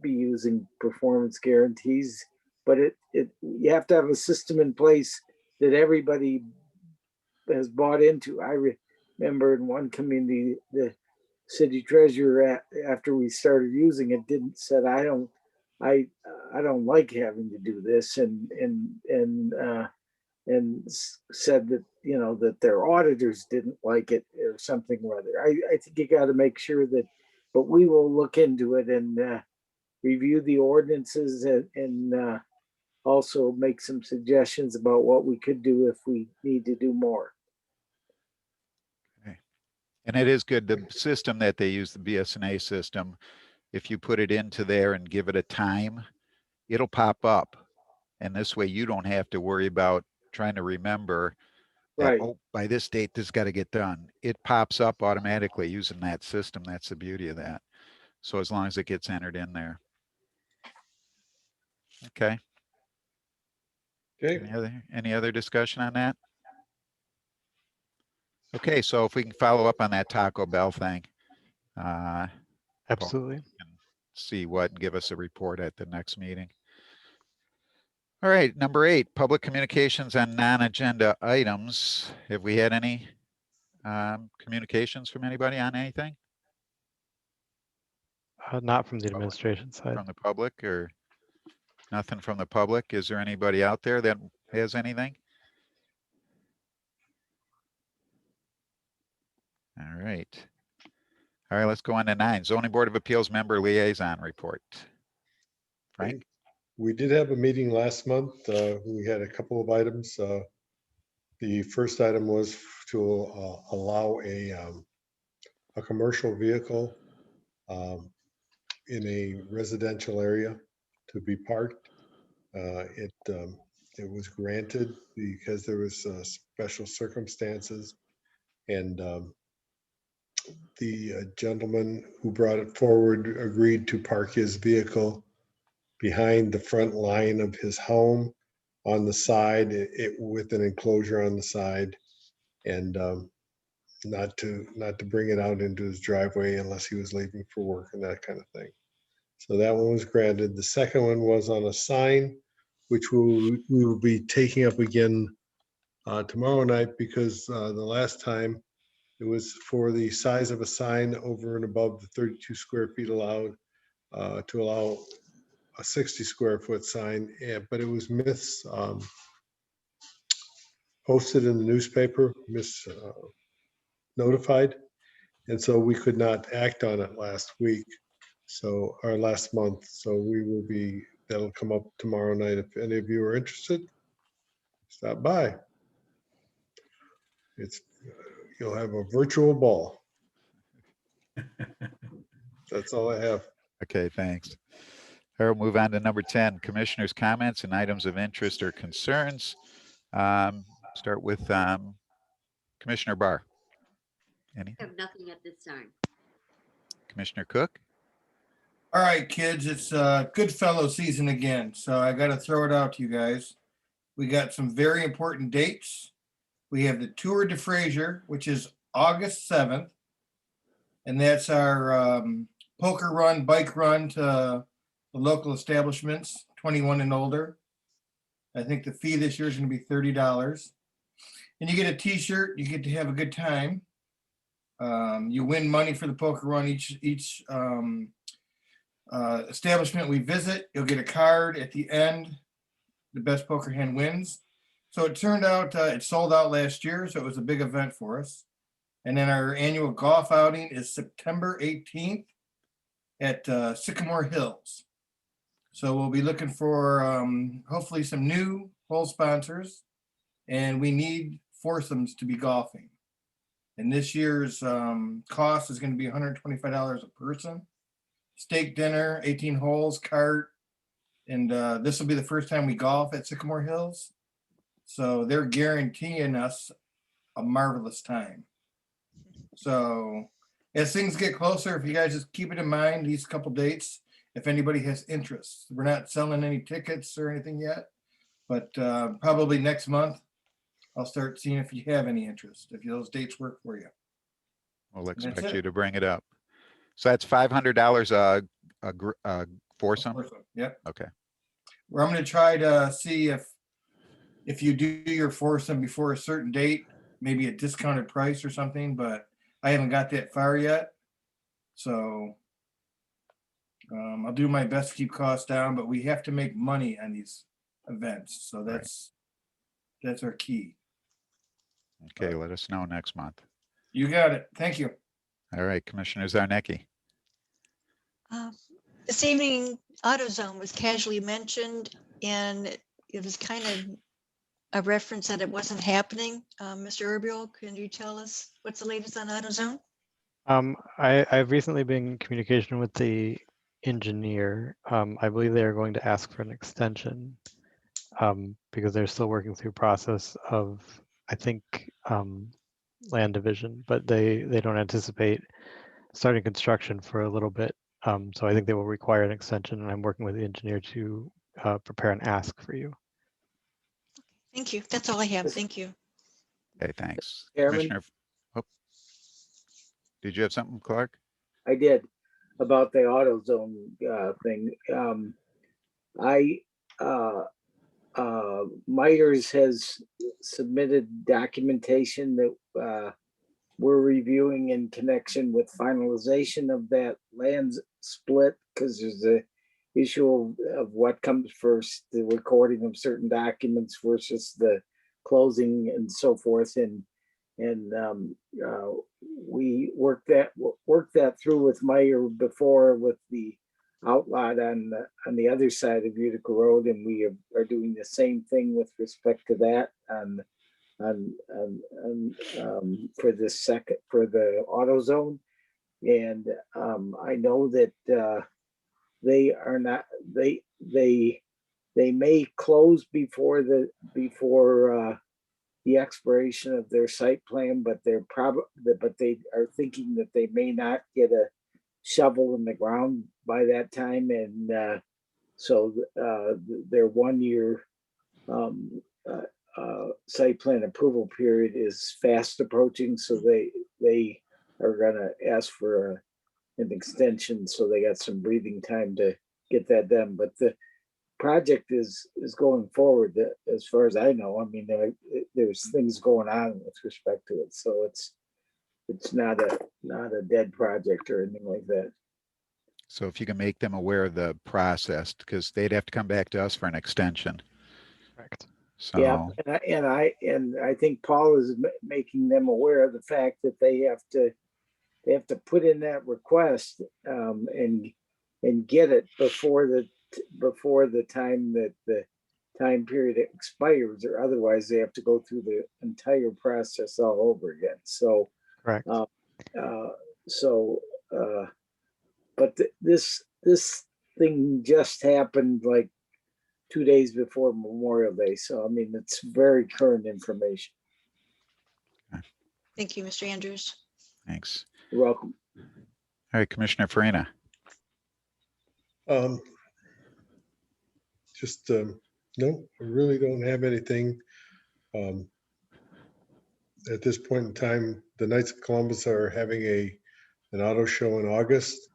be using performance guarantees. But you have to have a system in place that everybody has bought into. I remember in one community, the city treasurer, after we started using it, said, I don't like having to do this, and said that that their auditors didn't like it or something or other. I think you got to make sure that, but we will look into it and review the ordinances and also make some suggestions about what we could do if we need to do more. And it is good. The system that they use, the BSNA system, if you put it into there and give it a time, it'll pop up. And this way you don't have to worry about trying to remember that, Right. oh, by this date, this got to get done. It pops up automatically using that system. That's the beauty of that. So as long as it gets entered in there. Okay. Okay, Any other discussion on that? Okay, so if we can follow up on that Taco Bell thing. Absolutely. And see what and give us a report at the next meeting. All right, number 8, public communications on non-agenda items. Have we had any communications from anybody on anything Not from the administration side. from the public, or nothing from the public? Is there anybody out there that has anything? All right. All right, let's go on to 9, zoning board of appeals member liaison report. Frank? we did have a meeting last month. We had a couple of items. The first item was to allow a commercial vehicle in a residential area to be parked. It was granted because there was special circumstances, and the gentleman who brought it forward agreed to park his vehicle behind the front line of his home on the side, with an enclosure on the side, and not to bring it out into his driveway unless he was leaving for work and that kind of thing. So that one was granted. The second one was on a sign, which we will be taking up again tomorrow night, because the last time it was for the size of a sign over and above the 32 square feet allowed, to allow a 60 square foot sign, but it was posted in the newspaper, notified, and so we could not act on it last week, or last month. So that'll come up tomorrow night. If any of you are interested, stop by. You'll have a virtual ball. That's all I have. Okay, thanks. All right, we'll move on to number 10, commissioners' comments and items of interest or concerns. Start with Commissioner Barr. I Anything? have nothing at this time. Commissioner Cook? All right, kids, it's Goodfellow season again, so I got to throw it out to you guys. We got some very important dates. We have the Tour de Fraser, which is August 7th, and that's our poker run, bike run to the local establishments, 21 and older. I think the fee this year is going to be $30. And you get a t-shirt, you get to have a good time. You win money for the poker run. Each establishment we visit, you'll get a card at the end. The best poker hand wins. So it turned out it sold out last year, so it was a big event for us. And then our annual golf outing is September 18th at Sycamore Hills. So we'll be looking for hopefully some new hole sponsors, and we need foursomes to be golfing. And this year's cost is going to be $125 a person. Steak dinner, 18 holes, cart, and this will be the first time we golf at Sycamore Hills. So they're guaranteeing us a marvelous time. So as things get closer, if you guys just keep it in mind, these couple dates, if anybody has interest. We're not selling any tickets or anything yet, but probably next month, I'll start seeing if you have any interest, if those dates work for you. We'll expect you to bring it up. So that's $500 a foursome? Yep. Okay. Well, I'm going to try to see if you do your foursome before a certain date, maybe a discounted price or something, but I haven't got that far yet. So I'll do my best to keep costs down, but we have to make money on these events. So that's our key. Okay, let us know next month. You got it. Thank you. All right, Commissioner Zarnecki. This evening, AutoZone was casually mentioned, and it was kind of a reference that it wasn't happening. Mr. Urbiel, can you tell us what's the latest on AutoZone? I've recently been in communication with the engineer. I believe they are going to ask for an extension because they're still working through process of, I think, land division, but they don't anticipate starting construction for a little bit. So I think they will require an extension, and I'm working with the engineer to prepare an ask for you. Thank you. That's all I have. Thank you. Okay, thanks. Chairman? Commissioner, oh, did you have something, Clark? I did, about the AutoZone thing. Miters has submitted documentation that we're reviewing in connection with finalization of that land split, because there's a issue of what comes first, the recording of certain documents versus the closing and so forth. And we worked that through with Meyer before with the outlot on the other side of Utica Road, and we are doing the same thing with respect to that for the AutoZone. And I know that they are not, they may close before the expiration of their site plan, but they are thinking that they may not get a shovel in the ground by that time. And so their 1 year site plan approval period is fast approaching. So they are gonna ask for an extension, so they got some breathing time to get that done. But the project is going forward as far as I know. I mean, there's things going on with respect to it, so it's not a dead project or anything like that. So if you can make them aware of the process, because they'd have to come back to us for an extension. Correct. So, Yeah, and I think Paul is making them aware of the fact that they have to put in that request and get it before the time that the time period expires, or otherwise they have to go through the entire process all over again. So Correct. But this thing just happened like 2 days before Memorial Day. So, I mean, it's very current information. Thank you, Mr. Andrews. thanks. You're welcome. All right, Commissioner Farina. Just, no, I really don't have anything. At this point in time, the Knights of Columbus are having an auto show in August.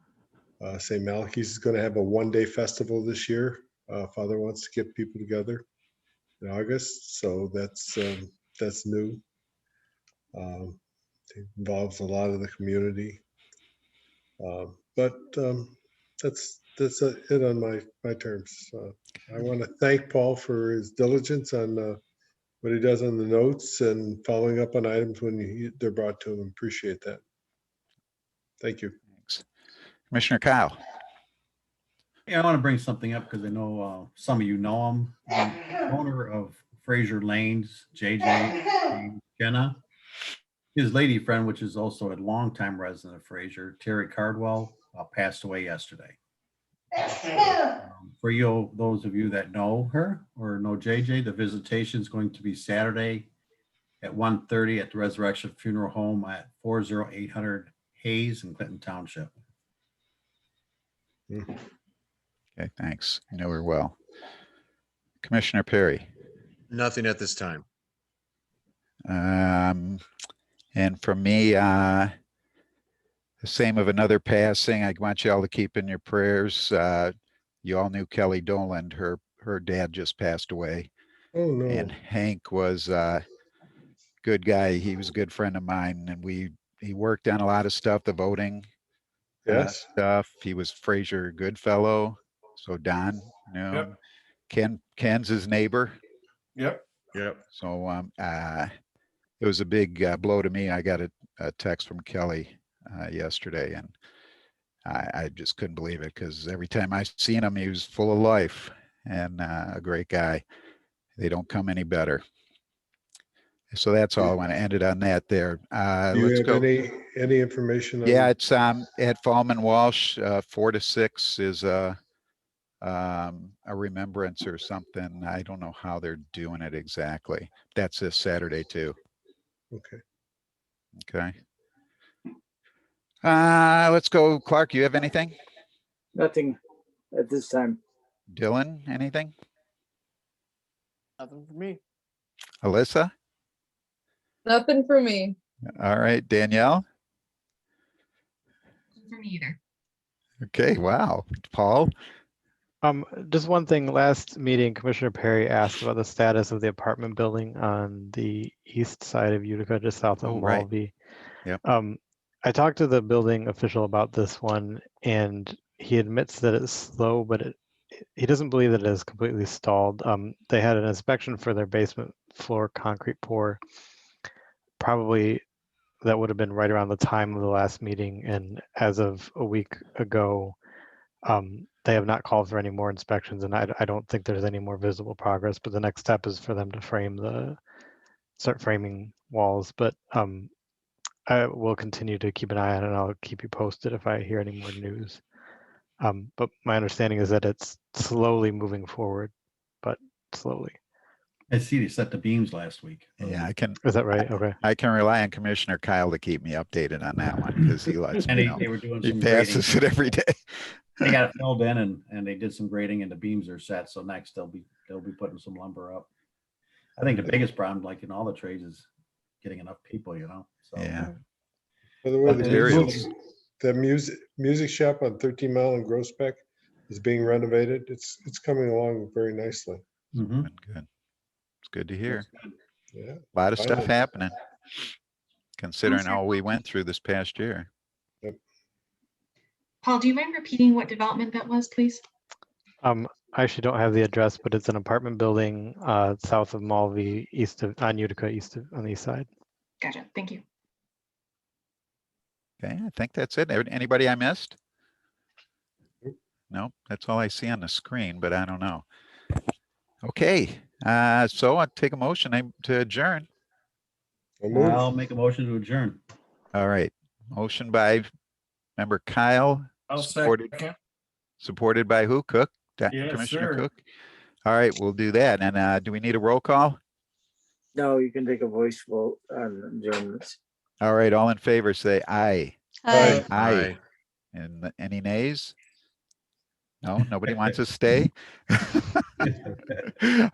St. Malachy's is going to have a one-day festival this year. Father wants to get people together in August, so that's new. It involves a lot of the community, but that's it on my terms. I want to thank Paul for his diligence on what he does on the notes and following up on items when they're brought to him. Appreciate that. Thank you. Thanks. Commissioner Kyle. Yeah, I want to bring something up because I know some of you know him. The owner of Fraser Lanes, JJ Jenna. His lady friend, which is also a longtime resident of Fraser, Terry Cardwell, passed away yesterday. For you, those of you that know her or know JJ, the visitation is going to be Saturday at 1:30 at the Resurrection Funeral Home at 40800 Hayes in Clinton Township. Okay, thanks. You know her well. Commissioner Perry. Nothing at this time. And for me, the same of another passing. I want you all to keep in your prayers. You all knew Kelly Doland. Her dad just passed away. Oh, no. And Hank was a good guy. He was a good friend of mine, and he worked on a lot of stuff, the voting stuff. He was Fraser Goodfellow. So Don, you know, Yep. Ken's his neighbor. Yep. So it was a big blow to me. I got a text from Kelly yesterday, and I just couldn't believe it, because every time I seen him, he was full of life and a great guy. They don't come any better. So that's all. I want to end it on that there. Do you Let's have go. any information? Yeah, on- it's at Fallman Walsh, 4 to 6 is a remembrance or something. I don't know how they're doing it exactly. That's this Saturday too. Okay. Okay. Let's go. Clark, you have anything? Nothing at this time. Dylan, anything? Nothing for me. Alyssa? Nothing for me. All right. Danielle? For me either. Okay. Wow. Paul? Just one thing, last meeting, Commissioner Perry asked about the status of the apartment building on the east side of Utica, just south of Oh, right. Mulvey. Yep. I talked to the building official about this one, and he admits that it's slow, but he doesn't believe that it is completely stalled. They had an inspection for their basement floor concrete pour. Probably that would have been right around the time of the last meeting, and as of a week ago, they have not called for any more inspections, and I don't think there's any more visible progress, but the next step is for them to start framing walls. But I will continue to keep an eye on it, and I'll keep you posted if I hear any more news. But my understanding is that it's slowly moving forward, but slowly. I see they set the beams last week. Yeah, I can. Is that right? Okay. I can rely on Commissioner Kyle to keep me updated on that one because he lets And me know. they were doing He some grading. passes it every day. They got it filled in and they did some grading and the beams are set. So next they'll be putting some lumber up. I think the biggest problem, like in all the trades, is getting enough people, you know? So Yeah. By the way, Materials. the music shop on 13 Mile and Groesbeck is being renovated. It's coming along very nicely. Mhm. Good. It's good to hear. Yeah. A lot of stuff Finally. happening, considering Counselor all we went through this past year. Paul, do you mind repeating what development that was, please? I actually don't have the address, but it's an apartment building south of Mulvey, on Utica, on the east side. Gotcha. Thank you. Okay, I think that's it. Anybody I missed? No, that's all I see on the screen, but I don't know. Okay, so I'll take a motion to adjourn. I'll make a motion to adjourn. All right, motion by member Kyle, I'll supported second. by who? Cook? Yes, Commissioner sir. Cook? All right, we'll do that. And do we need a roll call? No, you can take a voice vote on adjournments. All right, all in favor, say aye. Hi. Aye. And any nays? No, nobody wants to stay?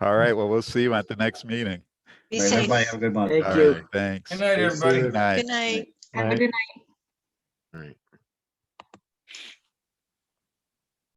All right, well, we'll see you at the next meeting. Be Right, safe. everybody have a good month. Thank All you. right, thanks. Good night, Stay everybody. safe. Good night. Good night. Have a good night. All right.